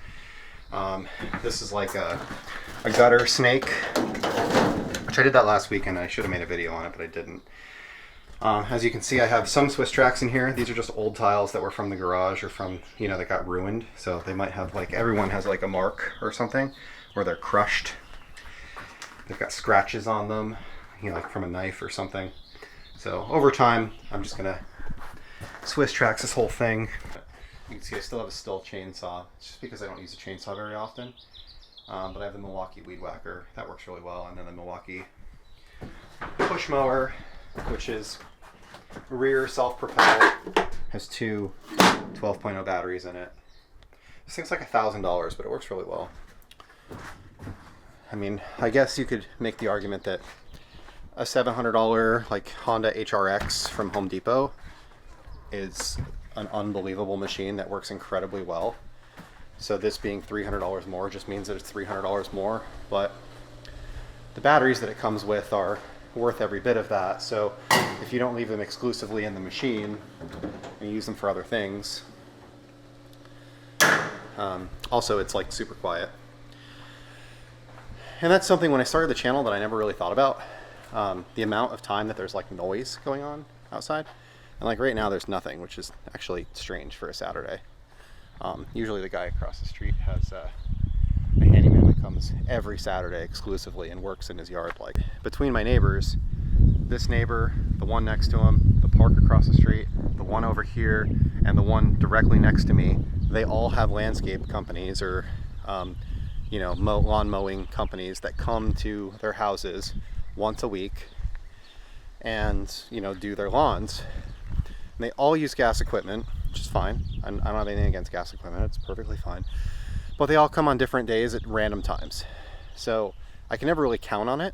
This is like a gutter snake, which I did that last weekend. I should have made a video on it, but I didn't. As you can see, I have some Swiss tracks in here. These are just old tiles that were from the garage or from, that got ruined. So they might have everyone has like a mark or something where they're crushed. They've got scratches on them, like from a knife or something. So over time, I'm just gonna Swiss tracks this whole thing. You can see I still have a Stihl chainsaw. It's just because I don't use a chainsaw very often. But I have the Milwaukee weed whacker. That works really well. And then the Milwaukee push mower, which is rear self-propelled, has two 12.0 batteries in it. This thing's like $1,000, but it works really well. I mean, I guess you could make the argument that a $700 like Honda HRX from Home Depot is an unbelievable machine that works incredibly well. So this being $300 more just means that it's $300 more, but the batteries that it comes with are worth every bit of that. So if you don't leave them exclusively in the machine and use them for other things, also it's like super quiet. And that's something when I started the channel that I never really thought about, the amount of time that there's like noise going on outside. And like right now there's nothing, which is actually strange for a Saturday. Usually the guy across the street has a handyman that comes every Saturday exclusively and works in his yard. Like between my neighbors, this neighbor, the one next to him, the park across the street, the one over here, and the one directly next to me, they all have landscape companies or lawn mowing companies that come to their houses once a week and do their lawns. And they all use gas equipment, which is fine. I don't have anything against gas equipment. It's perfectly fine. But they all come on different days at random times. So I can never really count on it.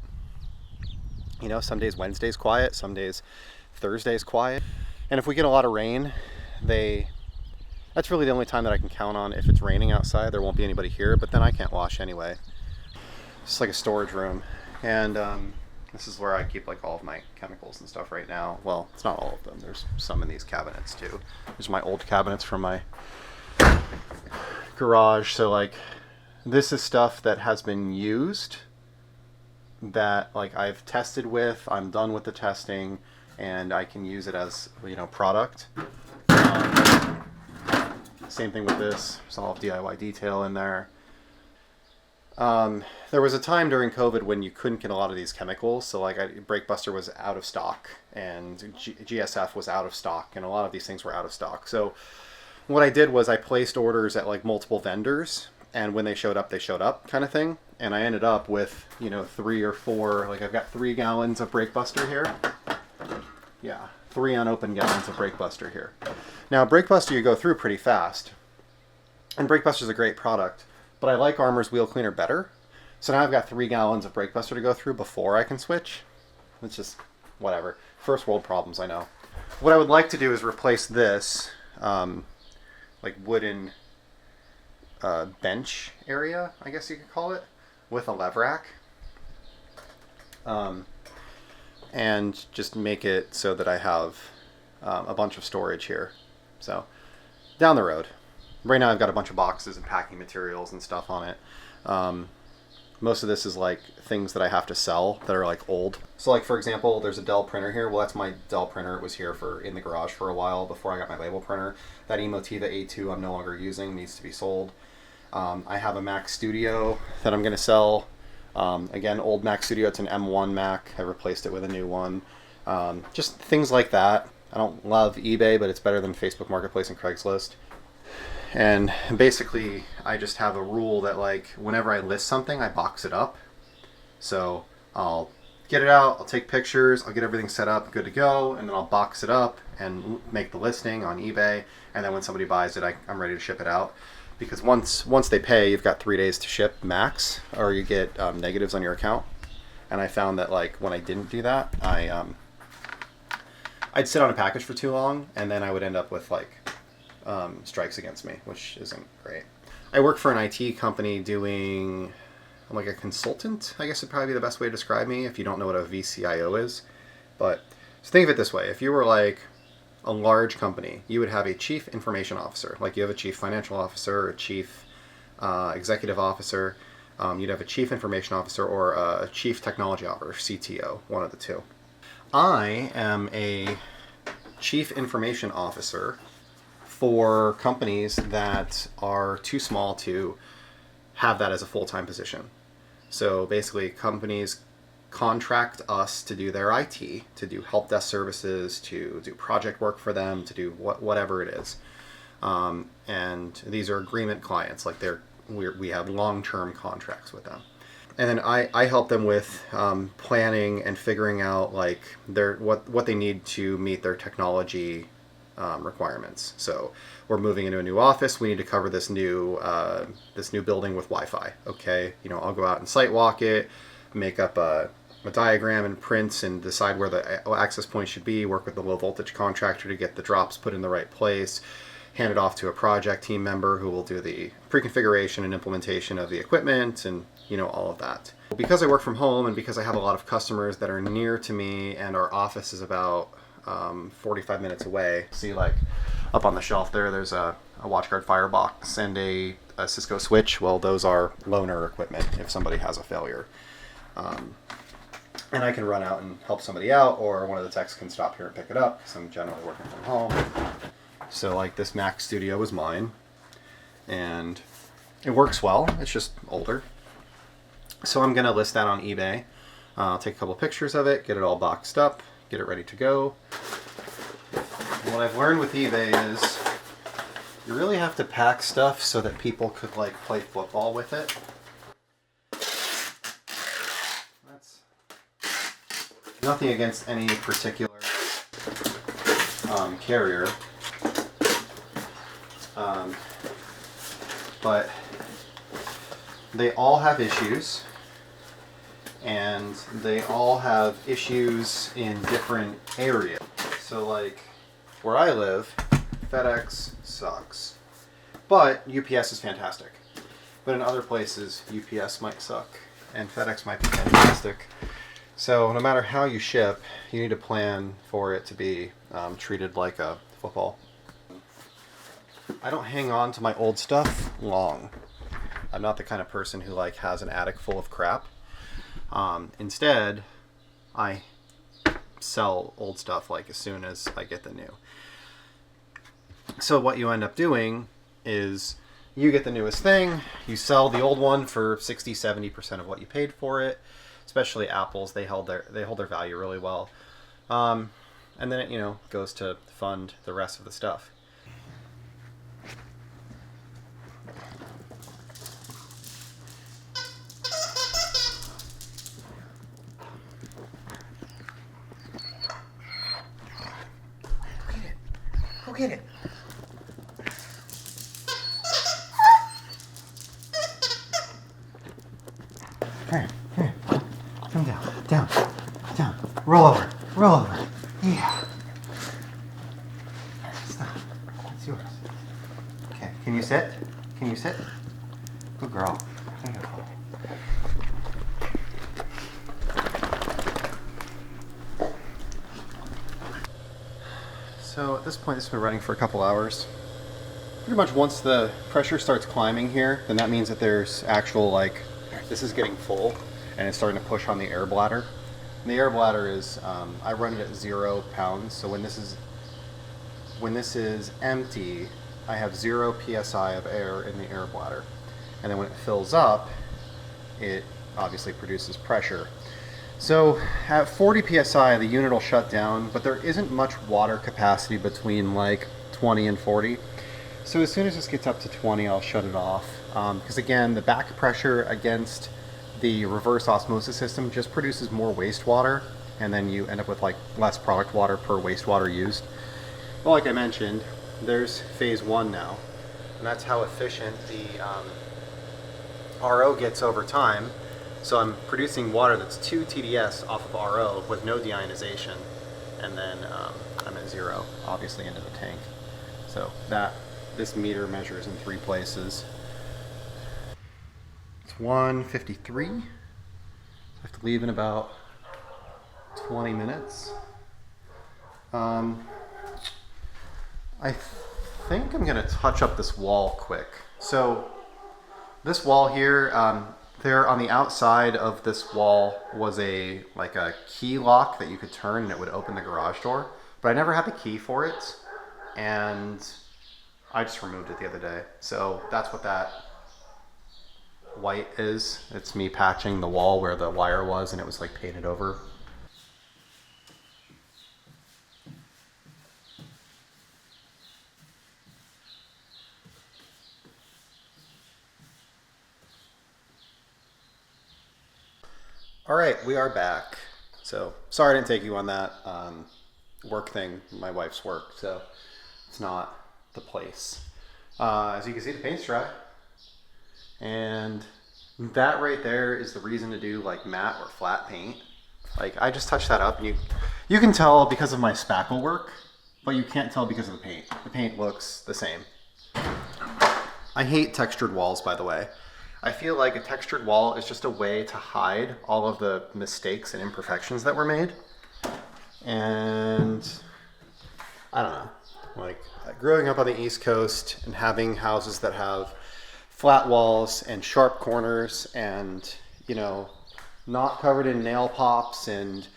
Some days Wednesday's quiet, some days Thursday's quiet. And if we get a lot of rain, that's really the only time that I can count on. If it's raining outside, there won't be anybody here, but then I can't wash anyway. It's like a storage room. And this is where I keep like all of my chemicals and stuff right now. Well, it's not all of them. There's some in these cabinets too. There's my old cabinets from my garage. So like this is stuff that has been used that like I've tested with, I'm done with the testing, and I can use it as product. Same thing with this. There's all of DIY detail in there. There was a time during COVID when you couldn't get a lot of these chemicals. So like BrakeBuster was out of stock and GSF was out of stock, and a lot of these things were out of stock. So what I did was I placed orders at like multiple vendors, and when they showed up kind of thing. And I ended up with, 3 or 4, like I've got 3 gallons of BrakeBuster here. Yeah, 3 unopened gallons of BrakeBuster here. Now BrakeBuster you go through pretty fast, and BrakeBuster is a great product, but I like Armor's Wheel Cleaner better. So now I've got 3 gallons of BrakeBuster to go through before I can switch. It's just whatever. First world problems, I know. What I would like to do is replace this like wooden bench area, I guess you could call it, with a lever rack. And just make it so that I have a bunch of storage here. So down the road. Right now I've got a bunch of boxes and packing materials and stuff on it. Most of this is like things that I have to sell that are like old. So like for example, there's a Dell printer here. Well, that's my Dell printer. It was here in the garage for a while before I got my label printer. That Emotiva A2 I'm no longer using, needs to be sold. I have a Mac Studio that I'm going to sell. Again, old Mac Studio, it's an M1 Mac. I replaced it with a new one. Just things like that. I don't love eBay, but it's better than Facebook Marketplace and Craigslist. And basically, I just have a rule that like whenever I list something, I box it up. So I'll get it out, I'll take pictures, I'll get everything set up, good to go, and then I'll box it up and make the listing on eBay, and then when somebody buys it, I'm ready to ship it out. Because once they pay, you've got 3 days to ship max, or you get negatives on your account. And I found that like when I didn't do that, I'd sit on a package for too long, and then I would end up with like strikes against me, which isn't great. I work for an IT company I'm like a consultant, I guess would probably be the best way to describe me if you don't know what a VCIO is. But so think of it this way. If you were like a large company, you would have a chief information officer. Like you have a chief financial officer, a chief executive officer. You'd have a chief information officer or a chief technology officer, CTO, one of the two. I am a chief information officer for companies that are too small to have that as a full-time position. So basically companies contract us to do their IT, to do help desk services, to do project work for them, to do whatever it is. And these are agreement clients, like we have long-term contracts with them. And then I help them with planning and figuring out like what they need to meet their technology requirements. So we're moving into a new office. We need to cover this new building with Wi-Fi. Okay, I'll go out and site walk it, make up a diagram and prints and decide where the access point should be. Work with the low voltage contractor to get the drops put in the right place. Hand it off to a project team member who will do the pre-configuration and implementation of the equipment and all of that. Because I work from home and because I have a lot of customers that are near to me and our office is about 45 minutes away. See, like up on the shelf there's a WatchGuard firebox and a Cisco switch. Well, those are loaner equipment if somebody has a failure. And I can run out and help somebody out, or one of the techs can stop here and pick it up because I'm generally working from home. So like this Mac Studio is mine and it works well. It's just older. So I'm going to list that on eBay. I'll take a couple pictures of it, get it all boxed up, get it ready to go. And what I've learned with eBay is you really have to pack stuff so that people could like play football with it. That's nothing against any particular carrier. But they all have issues, and they all have issues in different areas. So like where I live, FedEx sucks, but UPS is fantastic. But in other places, UPS might suck and FedEx might be fantastic. So no matter how you ship, you need to plan for it to be treated like a football. I don't hang on to my old stuff long. I'm not the kind of person who like has an attic full of crap. Instead, I sell old stuff like as soon as I get the new. So what you end up doing is you get the newest thing, you sell the old one for 60-70% of what you paid for it. Especially Apple's, they hold their value really well. And then it goes to fund the rest of the stuff. Go get it. Come here. Come down. Roll over. Yeah. Stop. It's yours. Okay. Can you sit? Good girl. There you go. So at this point, it's been running for a couple hours. Pretty much once the pressure starts climbing here, then that means that there's actual this is getting full and it's starting to push on the air bladder. And the air bladder is, I run it at 0 pounds. So when this is empty, I have 0 PSI of air in the air bladder. And then when it fills up, it obviously produces pressure. So at 40 PSI, the unit will shut down, but there isn't much water capacity between 20 and 40. So as soon as this gets up to 20, I'll shut it off. Because again, the back pressure against the reverse osmosis system just produces more wastewater, and then you end up with like less product water per wastewater used. Well, like I mentioned, there's phase 1 now, and that's how efficient the RO gets over time. So I'm producing water that's 2 TDS off of RO with no deionization, and then I'm at 0, obviously, into the tank. So this meter measures in 3 places. It's 1:53. I have to leave in about 20 minutes. I think I'm gonna touch up this wall quick. So this wall here, there on the outside of this wall was like a key lock that you could turn and it would open the garage door, but I never had the key for it, and I just removed it the other day. So that's what that white is. It's me patching the wall where the wire was and it was like painted over. All right, we are back. So sorry I didn't take you on that work thing, my wife's work, so it's not the place. As you can see, the paint's dry. And that right there is the reason to do like matte or flat paint. Like I just touched that up and you can tell because of my spackle work, but you can't tell because of the paint. The paint looks the same. I hate textured walls, by the way. I feel like a textured wall is just a way to hide all of the mistakes and imperfections that were made. And I don't know, like growing up on the East Coast and having houses that have flat walls and sharp corners and, you know, not covered in nail pops and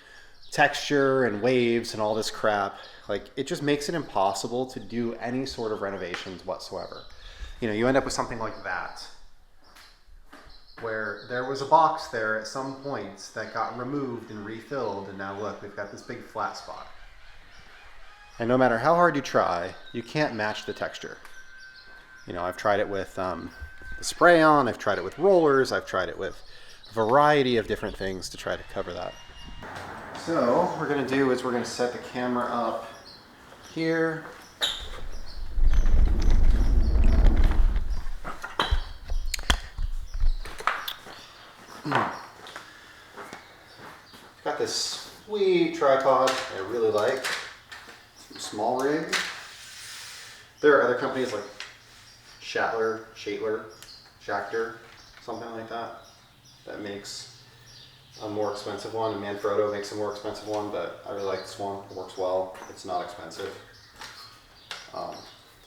texture and waves and all this crap, like it just makes it impossible to do any sort of renovations whatsoever. You know, you end up with something like that, where there was a box there at some point that got removed and refilled, and now look, we've got this big flat spot. And no matter how hard you try, you can't match the texture. You know, I've tried it with the spray on, I've tried it with rollers, I've tried it with a variety of different things to try to cover that. So what we're gonna do is we're gonna set the camera up here. Got this sweet tripod I really like. It's a small rig. There are other companies like Schachter, something like that makes a more expensive one, and Manfrotto makes a more expensive one, but I really like this one. It works well. It's not expensive.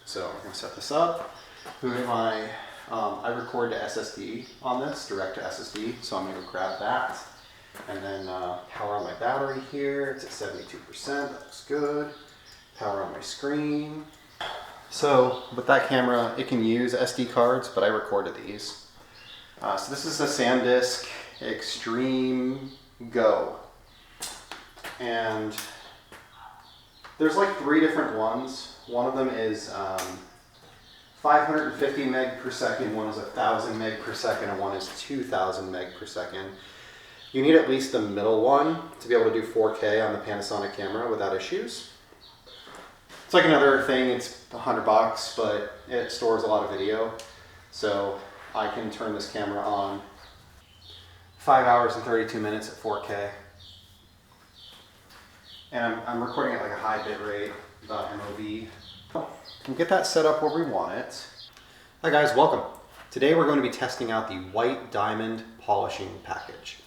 So I'm gonna set this up. I record to SSD on this, direct to SSD, so I'm gonna grab that. And then power on my battery here. It's at 72%, that looks good. Power on my screen. So with that camera, it can use SD cards, but I recorded these. So this is the SanDisk Extreme Go. And there's like 3 different ones. One of them is 550 meg per second, one is 1,000 meg per second, and one is 2,000 meg per second. You need at least the middle one to be able to do 4K on the Panasonic camera without issues. It's like another thing, it's $100, but it stores a lot of video. So I can turn this camera on 5 hours and 32 minutes at 4K. And I'm recording at like a high bit rate, about MOV. And get that set up where we want it. Hi guys, welcome. Today we're going to be testing out the White Diamond polishing package.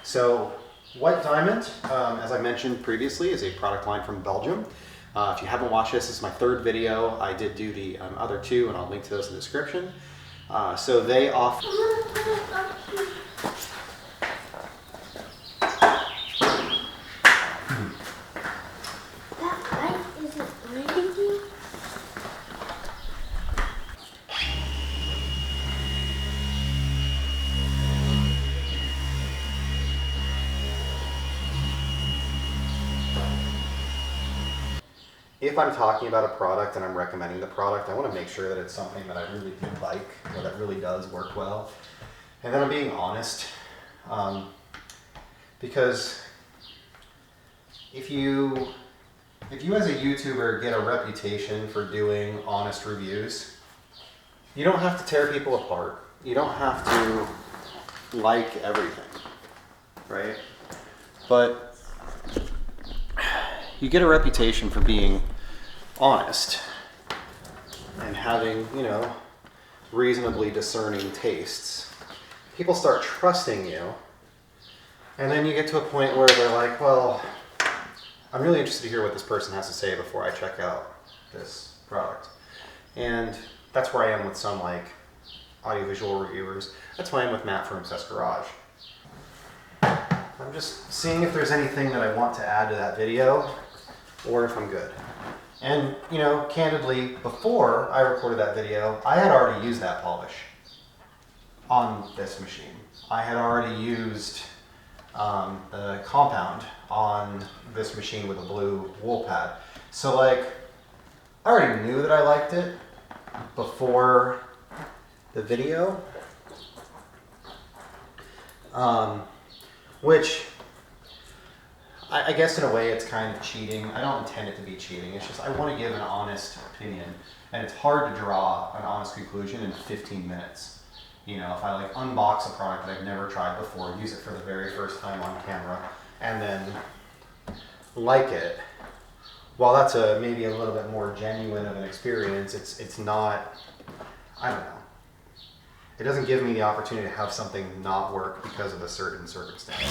So White Diamond, as I mentioned previously, is a product line from Belgium. If you haven't watched this is my 3rd video. I did do the other 2, and I'll link to those in the description. So they offer... If I'm talking about a product and I'm recommending the product, I want to make sure that it's something that I really do like, or that really does work well. And then I'm being honest. Because if you as a YouTuber get a reputation for doing honest reviews, you don't have to tear people apart. You don't have to like everything, right? But you get a reputation for being honest and having, reasonably discerning tastes. People start trusting you, and then you get to a point where they're like, well, I'm really interested to hear what this person has to say before I check out this product. And that's where I am with some audiovisual reviewers. That's why I'm with Matt from Obsessed Garage. I'm just seeing if there's anything that I want to add to that video or if I'm good. And, candidly, before I recorded that video, I had already used that polish on this machine. I had already used the compound on this machine with a blue wool pad. So I already knew that I liked it before the video, which I guess in a way it's kind of cheating. I don't intend it to be cheating. It's just I want to give an honest opinion, and it's hard to draw an honest conclusion in 15 minutes. If I unbox a product that I've never tried before, use it for the very first time on camera, and then like it, while that's maybe a little bit more genuine of an experience, it's not, I don't know. It doesn't give me the opportunity to have something not work because of a certain circumstance.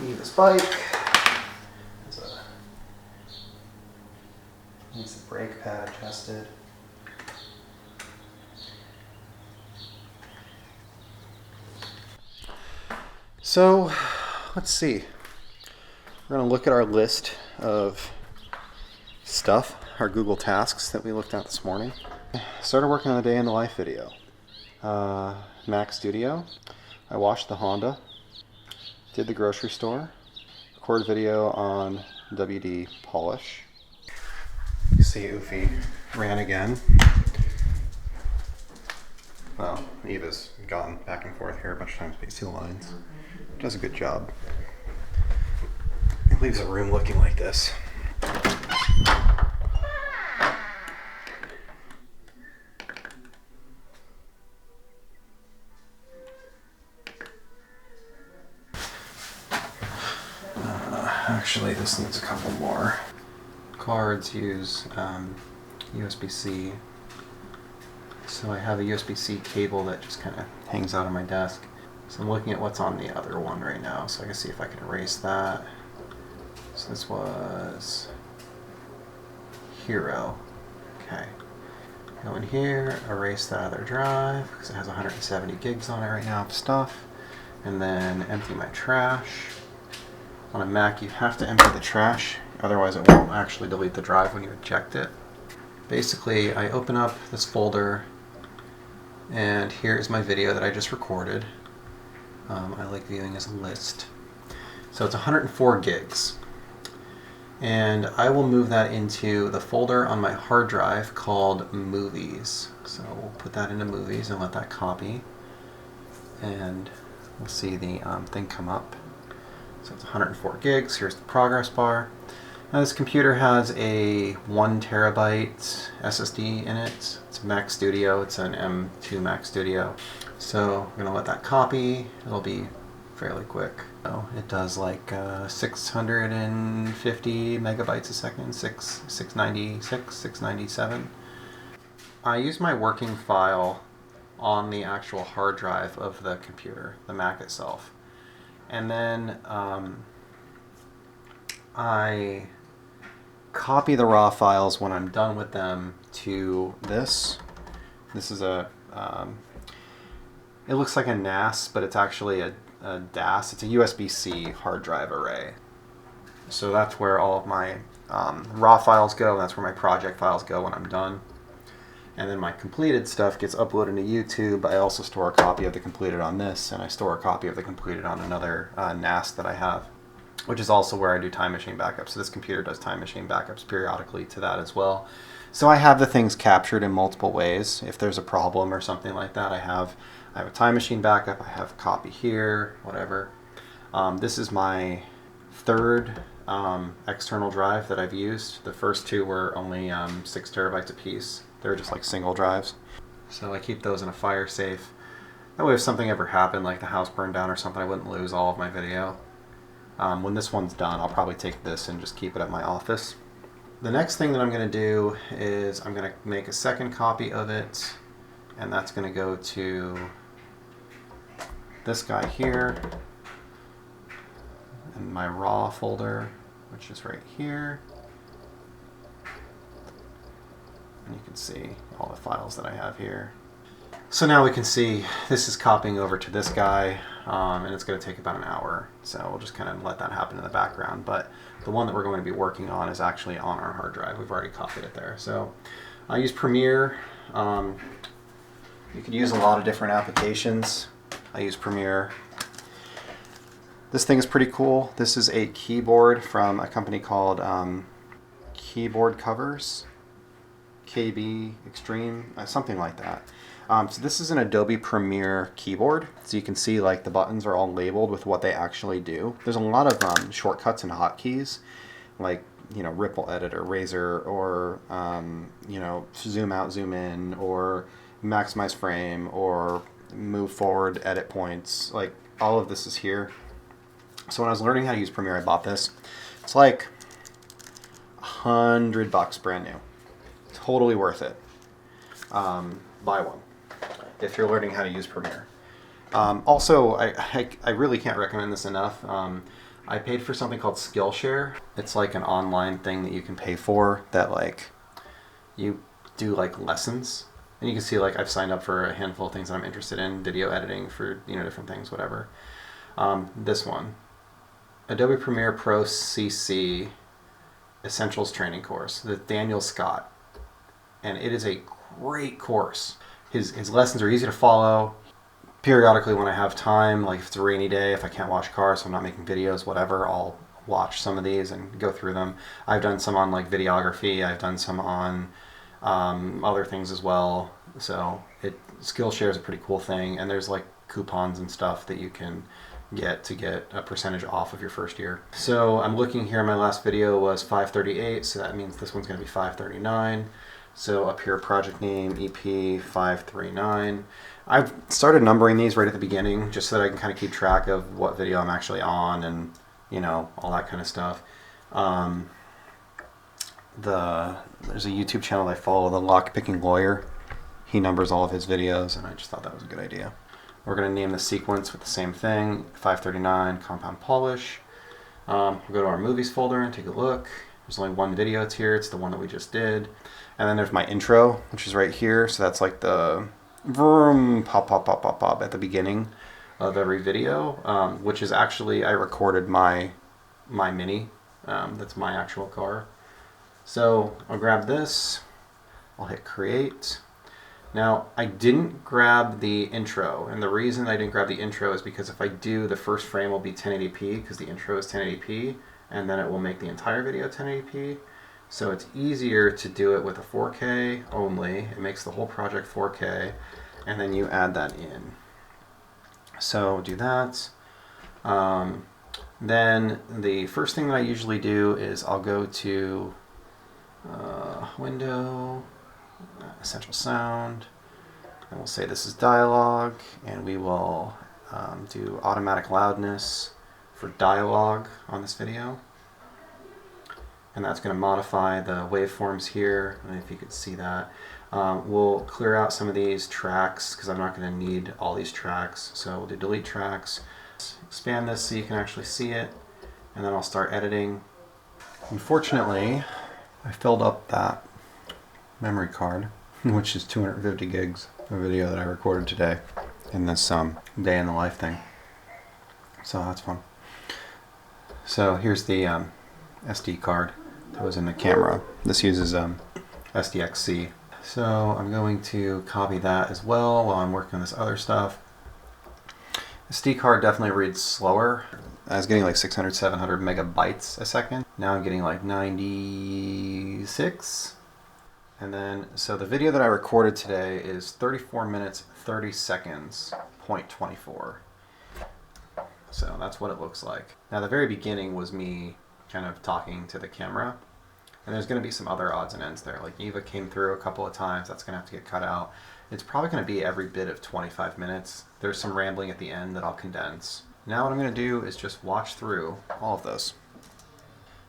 Need this bike. Needs the brake pad adjusted. So, let's see. We're going to look at our list of stuff, our Google tasks that we looked at this morning. Started working on a day in the life video. Mac Studio. I washed the Honda. Did the grocery store. Recorded video on WD polish. You see Oofy ran again. Well, Eva's gone back and forth here a bunch of times, but you see the lines. Does a good job. It leaves a room looking like this. Actually, this needs a couple more. Cards use USB-C. So I have a USB-C cable that just kind of hangs out on my desk. So I'm looking at what's on the other one right now, so I can see if I can erase that. So this was Hero. Okay. Go in here, erase that other drive, because it has 170 gigs on it right now of stuff. And then empty my trash. On a Mac, you have to empty the trash, otherwise it won't actually delete the drive when you eject it. Basically, I open up this folder, and here's my video that I just recorded. I like viewing as a list. So it's 104 gigs. And I will move that into the folder on my hard drive called Movies. So we'll put that into Movies and let that copy. And we'll see the thing come up. So it's 104 gigs. Here's the progress bar. Now this computer has a 1 terabyte SSD in it. It's a Mac Studio. It's an M2 Mac Studio. So I'm going to let that copy. It'll be fairly quick. So it does 650 megabytes a second, 696, 697. I use my working file on the actual hard drive of the computer, the Mac itself. And then I copy the raw files when I'm done with them to this. This is a, it looks like a NAS, but it's actually a DAS. It's a USB-C hard drive array. So that's where all of my raw files go, and that's where my project files go when I'm done. And then my completed stuff gets uploaded to YouTube. I also store a copy of the completed on this, and I store a copy of the completed on another NAS that I have. which is also where I do time machine backups. So this computer does time machine backups periodically to that as well. So I have the things captured in multiple ways. If there's a problem or something like that, I have a time machine backup, I have a copy here, whatever. This is my third external drive that I've used. The first two were only 6 terabytes a piece. They're just like single drives. So I keep those in a fire safe. That way if something ever happened, like the house burned down or something, I wouldn't lose all of my video. When this one's done, I'll probably take this and just keep it at my office. The next thing that I'm going to do is I'm going to make a second copy of it, and that's going to go to this guy here in my raw folder, which is right here. And you can see all the files that I have here. So now we can see this is copying over to this guy, and it's going to take about an hour. So we'll just kind of let that happen in the background. But the one that we're going to be working on is actually on our hard drive. We've already copied it there. So I use Premiere. You could use a lot of different applications. I use Premiere. This thing is pretty cool. This is a keyboard from a company called Keyboard Covers, KB Extreme, something like that. So this is an Adobe Premiere keyboard. So you can see like the buttons are all labeled with what they actually do. There's a lot of shortcuts and hotkeys, like, you know, ripple edit or razor, or you know, zoom out, zoom in, or maximize frame, or move forward, edit points. Like all of this is here. So when I was learning how to use Premiere, I bought this. It's like $100 brand new. Totally worth it. Buy one if you're learning how to use Premiere. Also, I really can't recommend this enough. I paid for something called Skillshare. It's like an online thing that you can pay for that like you do like lessons. And you can see like I've signed up for a handful of things that I'm interested in, video editing for, you know, different things, whatever. This one, Adobe Premiere Pro CC Essentials Training Course, the Daniel Scott. And it is a great course. His lessons are easy to follow. Periodically when I have time, like if it's a rainy day, if I can't wash cars, so I'm not making videos, whatever, I'll watch some of these and go through them. I've done some on like videography. I've done some on other things as well. So Skillshare is a pretty cool thing, and there's like coupons and stuff that you can get to get a percentage off of your first year. So I'm looking here, my last video was 538, so that means this one's going to be 539. So up here, project name, EP539. I've started numbering these right at the beginning just so that I can kind of keep track of what video I'm actually on and, you know, all that kind of stuff. There's a YouTube channel I follow, The Lockpicking Lawyer. He numbers all of his videos, and I just thought that was a good idea. We're going to name the sequence with the same thing, 539 Compound Polish. We'll go to our movies folder and take a look. There's only one video it's here. It's the one that we just did. And then there's my intro, which is right here. So that's like the vroom, pop, pop, pop, pop, pop at the beginning of every video, which is actually, I recorded my Mini. That's my actual car. So I'll grab this. I'll hit create. Now, I didn't grab the intro, and the reason I didn't grab the intro is because if I do, the first frame will be 1080p because the intro is 1080p, and then it will make the entire video 1080p. So it's easier to do it with a 4K only. It makes the whole project 4K, and then you add that in. So do that. Then the first thing that I usually do is I'll go to Window, Essential Sound, and we'll say this is dialogue, and we will do automatic loudness for dialogue on this video. And that's going to modify the waveforms here. I don't know if you could see that. We'll clear out some of these tracks because I'm not going to need all these tracks. So we'll do delete tracks. Expand this so you can actually see it. And then I'll start editing. Unfortunately, I filled up that memory card, which is 250 gigs of video that I recorded today in this day in the life thing. So that's fun. So here's the SD card that was in the camera. This uses SDXC. So I'm going to copy that as well while I'm working on this other stuff. SD card definitely reads slower. I was getting like 600, 700 megabytes a second. Now I'm getting like 96. And then, so the video that I recorded today is 34 minutes, 30 seconds, 0.24. So that's what it looks like. Now the very beginning was me kind of talking to the camera. And there's going to be some other odds and ends there. Like Eva came through a couple of times. That's going to have to get cut out. It's probably going to be every bit of 25 minutes. There's some rambling at the end that I'll condense. Now what I'm going to do is just watch through all of this.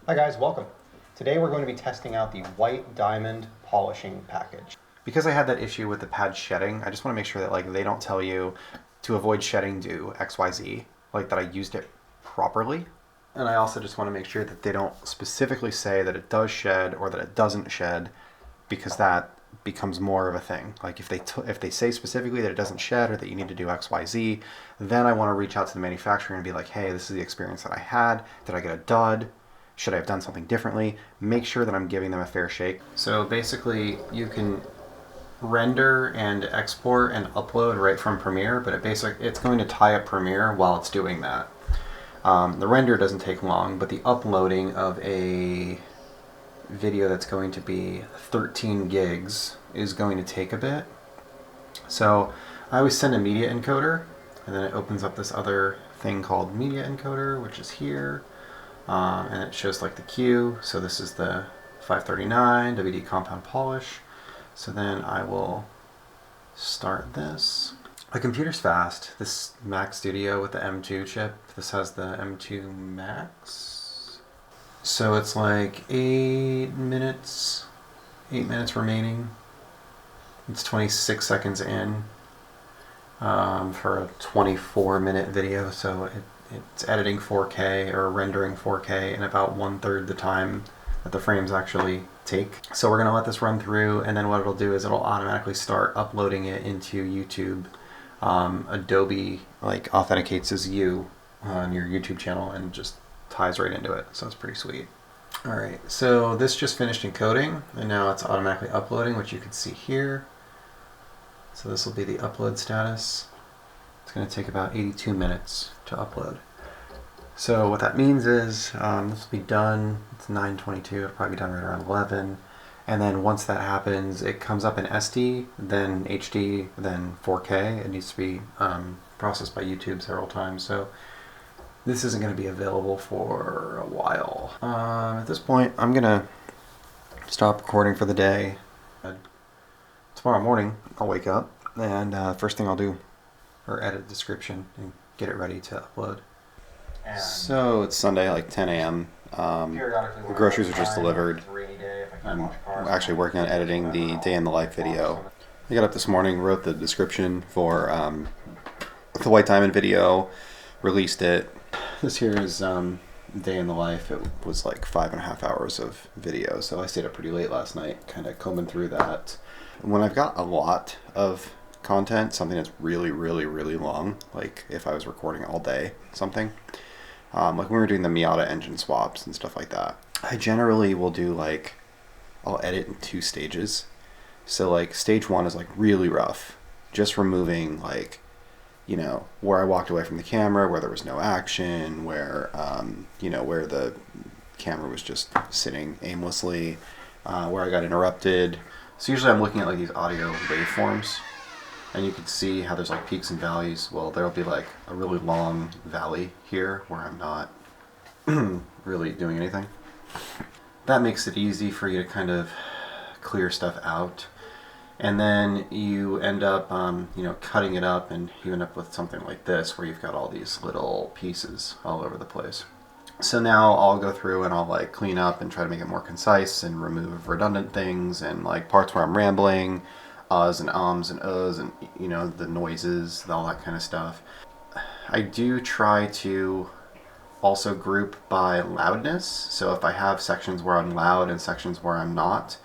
Hi guys, welcome. Today we're going to be testing out the white diamond polishing package. Because I had that issue with the pad shedding, I just want to make sure that like they don't tell you to avoid shedding, do XYZ, like that I used it properly. And I also just want to make sure that they don't specifically say that it does shed or that it doesn't shed, because that becomes more of a thing. Like if they say specifically that it doesn't shed or that you need to do XYZ, then I want to reach out to the manufacturer and be like, hey, this is the experience that I had. Did I get a dud? Should I have done something differently? Make sure that I'm giving them a fair shake. So basically you can render and export and upload right from Premiere, but it's going to tie up Premiere while it's doing that. The render doesn't take long, but the uploading of a video that's going to be 13 gigs is going to take a bit. So I always send a media encoder, and then it opens up this other thing called media encoder, which is here, and it shows like the queue. So this is the 539 WD compound polish. So then I will start this. The computer's fast. This Mac Studio with the M2 chip, this has the M2 Max. So it's like 8 minutes remaining. It's 26 seconds in for a 24-minute video. So it's editing 4K or rendering 4K in about 1/3 the time that the frames actually take. So we're gonna let this run through, and then what it'll do is it'll automatically start uploading it into YouTube. Adobe like authenticates as you on your YouTube channel and just ties right into it. So it's pretty sweet. Alright, so this just finished encoding, and now it's automatically uploading, which you can see here. So this will be the upload status. It's going to take about 82 minutes to upload. So what that means is this will be done. It's 9:22. It'll probably be done right around 11. And then once that happens, it comes up in SD, then HD, then 4K. It needs to be processed by YouTube several times. So this isn't going to be available for a while. At this point, I'm going to stop recording for the day. Tomorrow morning, I'll wake up, and first thing I'll do, or edit the description and get it ready to upload. So it's Sunday, like 10 a.m. The groceries are just delivered. I'm actually working on editing the day in the life video. I got up this morning, wrote the description for the White Diamond video, released it. This here is day in the life. It was like 5.5 hours of video, so I stayed up pretty late last night, kind of combing through that. When I've got a lot of content, something that's really, really, really long, like if I was recording all day, something, like when we were doing the Miata engine swaps and stuff like that, I generally will do like, I'll edit in 2 stages. So like stage 1 is like really rough, just removing like, you know, where I walked away from the camera, where there was no action, where, you know, where the camera was just sitting aimlessly, where I got interrupted. So usually I'm looking at like these audio waveforms, and you can see how there's like peaks and valleys. Well, there'll be like a really long valley here where I'm not really doing anything. That makes it easy for you to kind of clear stuff out. And then you end up, you know, cutting it up, and you end up with something like this where you've got all these little pieces all over the place. So now I'll go through and I'll like clean up and try to make it more concise and remove redundant things and like parts where I'm rambling, uhs and ums and uhs and, you know, the noises, all that kind of stuff. I do try to also group by loudness. So if I have sections where I'm loud and sections where I'm not,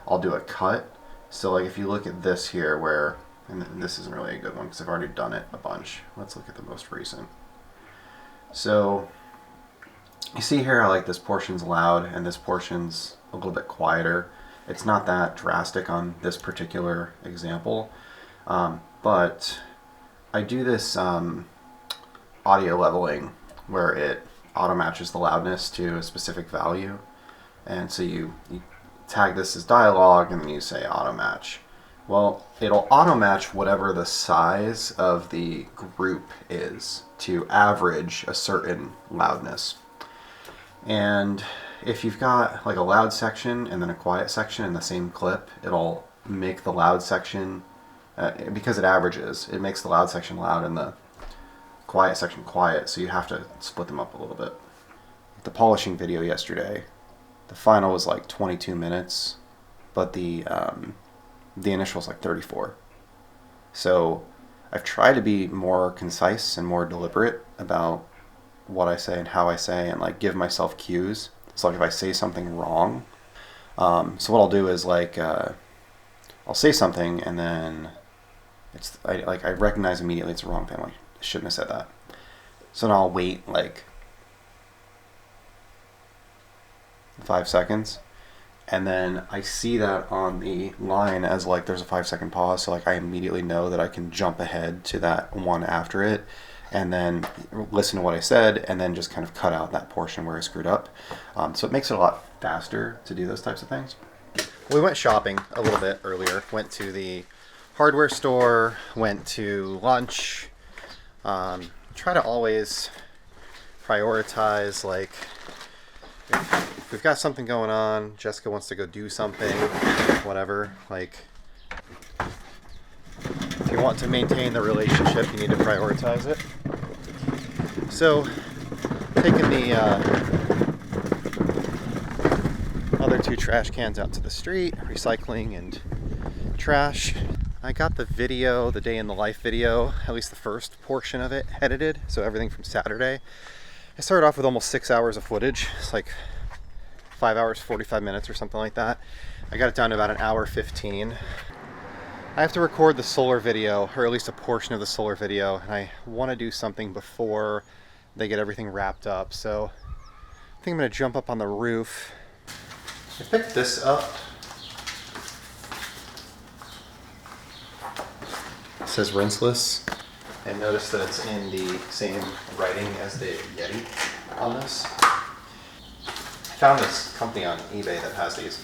I'll do a cut. So like if you look at this here where, and this isn't really a good one because I've already done it a bunch. Let's look at the most recent. So you see here how like this portion's loud and this portion's a little bit quieter. It's not that drastic on this particular example, but I do this audio leveling where it auto matches the loudness to a specific value. And so you tag this as dialogue and then you say auto match. Well, it'll auto match whatever the size of the group is to average a certain loudness. And if you've got like a loud section and then a quiet section in the same clip, it'll make the loud section, because it averages, it makes the loud section loud and the quiet section quiet, so you have to split them up a little bit. The polishing video yesterday, the final was like 22 minutes, but the initial was like 34. So I've tried to be more concise and more deliberate about what I say and how I say, and like give myself cues. So like if I say something wrong, so what I'll do is like I'll say something and then I recognize immediately it's a wrong thing. Like, I shouldn't have said that. So then I'll wait like 5 seconds, and then I see that on the line as like there's a 5-second pause, so like I immediately know that I can jump ahead to that one after it and then listen to what I said and then just kind of cut out that portion where I screwed up. So it makes it a lot faster to do those types of things. We went shopping a little bit earlier, went to the hardware store, went to lunch. Try to always prioritize, like if we've got something going on, Jessica wants to go do something, whatever, like if you want to maintain the relationship, you need to prioritize it. So taking the other 2 trash cans out to the street, recycling and trash. I got the video, the day in the life video, at least the first portion of it, edited, so everything from Saturday. I started off with almost 6 hours of footage. It's like 5 hours, 45 minutes or something like that. I got it down to about 1:15. I have to record the solar video, or at least a portion of the solar video, and I want to do something before they get everything wrapped up. So I think I'm going to jump up on the roof. I picked this up. It says rinseless, and notice that it's in the same writing as the Yeti on this. I found this company on eBay that has these.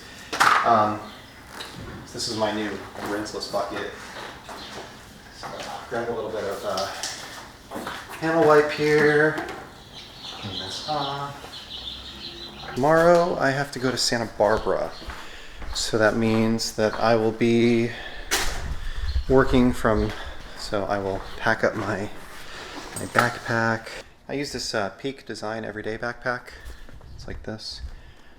This is my new rinseless bucket. So grab a little bit of handle wipe here. Clean this off. Tomorrow I have to go to Santa Barbara, so that means that I will be working from, so I will pack up my backpack. I use this Peak Design Everyday backpack. It's like this.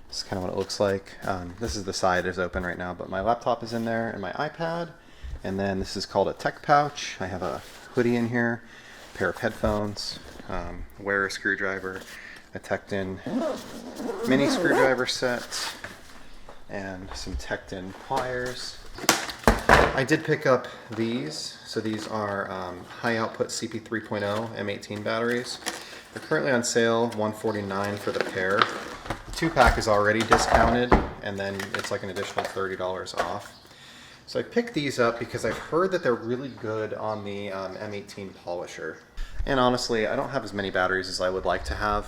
This is kind of what it looks like. This is the side is open right now, but my laptop is in there and my iPad. And then this is called a tech pouch. I have a hoodie in here, a pair of headphones, wear a screwdriver, a Tecton mini screwdriver set, and some Tecton pliers. I did pick up these. So these are high output CP 3.0 M18 batteries. They're currently on sale, $149 for the pair. The 2-pack is already discounted, and then it's like an additional $30 off. So I picked these up because I've heard that they're really good on the M18 polisher. And honestly, I don't have as many batteries as I would like to have,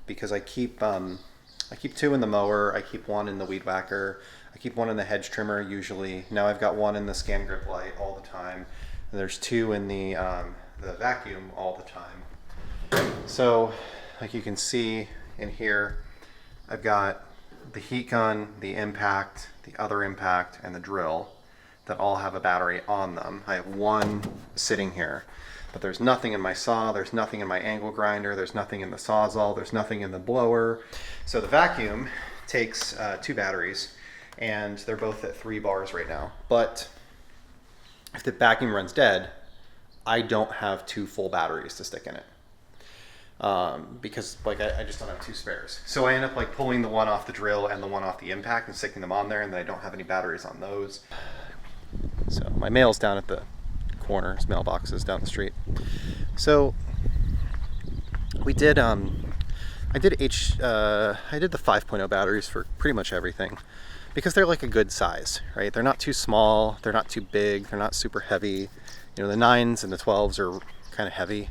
because I keep 2 in the mower, I keep 1 in the weed whacker, I keep 1 in the hedge trimmer usually. Now I've got 1 in the scan grip light all the time. And there's 2 in the vacuum all the time. So like you can see in here, I've got the heat gun, the impact, the other impact, and the drill that all have a battery on them. I have 1 sitting here, but there's nothing in my saw, there's nothing in my angle grinder, there's nothing in the Sawzall, there's nothing in the blower. So the vacuum takes 2 batteries, and they're both at 3 bars right now. But if the vacuum runs dead, I don't have 2 full batteries to stick in it. Because like I just don't have 2 spares. So I end up like pulling the one off the drill and the one off the impact and sticking them on there, and then I don't have any batteries on those. So my mail's down at the corner, his mailbox is down the street. So we did I did the 5.0 batteries for pretty much everything, because they're like a good size, right? They're not too small, they're not too big, they're not super heavy. You know, the 9s and the 12s are kind of heavy.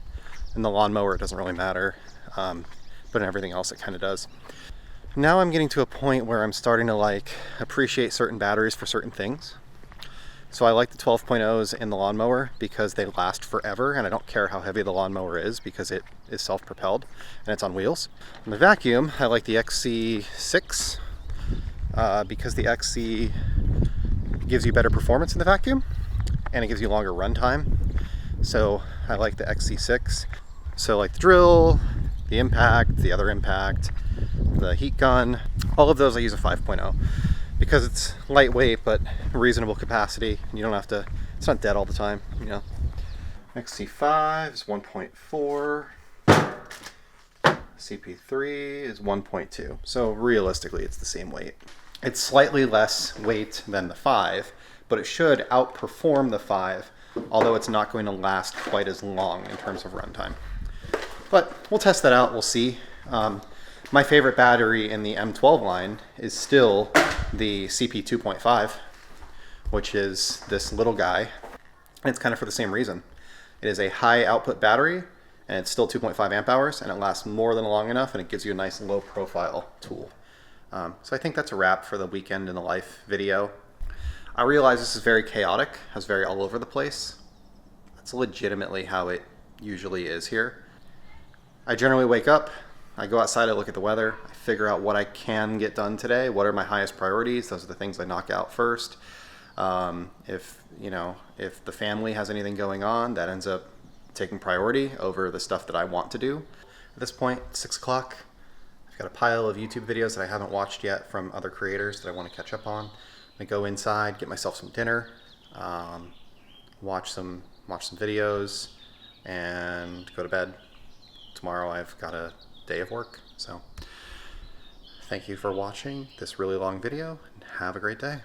In the lawnmower, it doesn't really matter. But but in everything else it kind of does. Now I'm getting to a point where I'm starting to like appreciate certain batteries for certain things. So I like the 12.0s in the lawnmower because they last forever, and I don't care how heavy the lawnmower is because it is self-propelled and it's on wheels. In the vacuum, I like the XC6 because the XC gives you better performance in the vacuum and it gives you longer run time. So I like the XC6. So like the drill, the impact, the other impact, the heat gun, all of those I use a 5.0 because it's lightweight but reasonable capacity. You don't have to, it's not dead all the time, you know. XC5 is 1.4, CP3 is 1.2. So realistically it's the same weight. It's slightly less weight than the 5, but it should outperform the 5, although it's not going to last quite as long in terms of runtime. But we'll test that out, we'll see. My favorite battery in the M12 line is still the CP2.5, which is this little guy. And it's kind of for the same reason. It is a high output battery, and it's still 2.5 amp hours, and it lasts more than long enough, and it gives you a nice low profile tool. So I think that's a wrap for the weekend in the life video. I realize this is very chaotic, has very all over the place. That's legitimately how it usually is here. I generally wake up, I go outside, I look at the weather, I figure out what I can get done today, what are my highest priorities, those are the things I knock out first. If the family has anything going on, that ends up taking priority over the stuff that I want to do. At this point, 6 o'clock, I've got a pile of YouTube videos that I haven't watched yet from other creators that I want to catch up on. I go inside, get myself some dinner, watch some videos, and go to bed. Tomorrow I've got a day of work, so thank you for watching this really long video, and have a great day.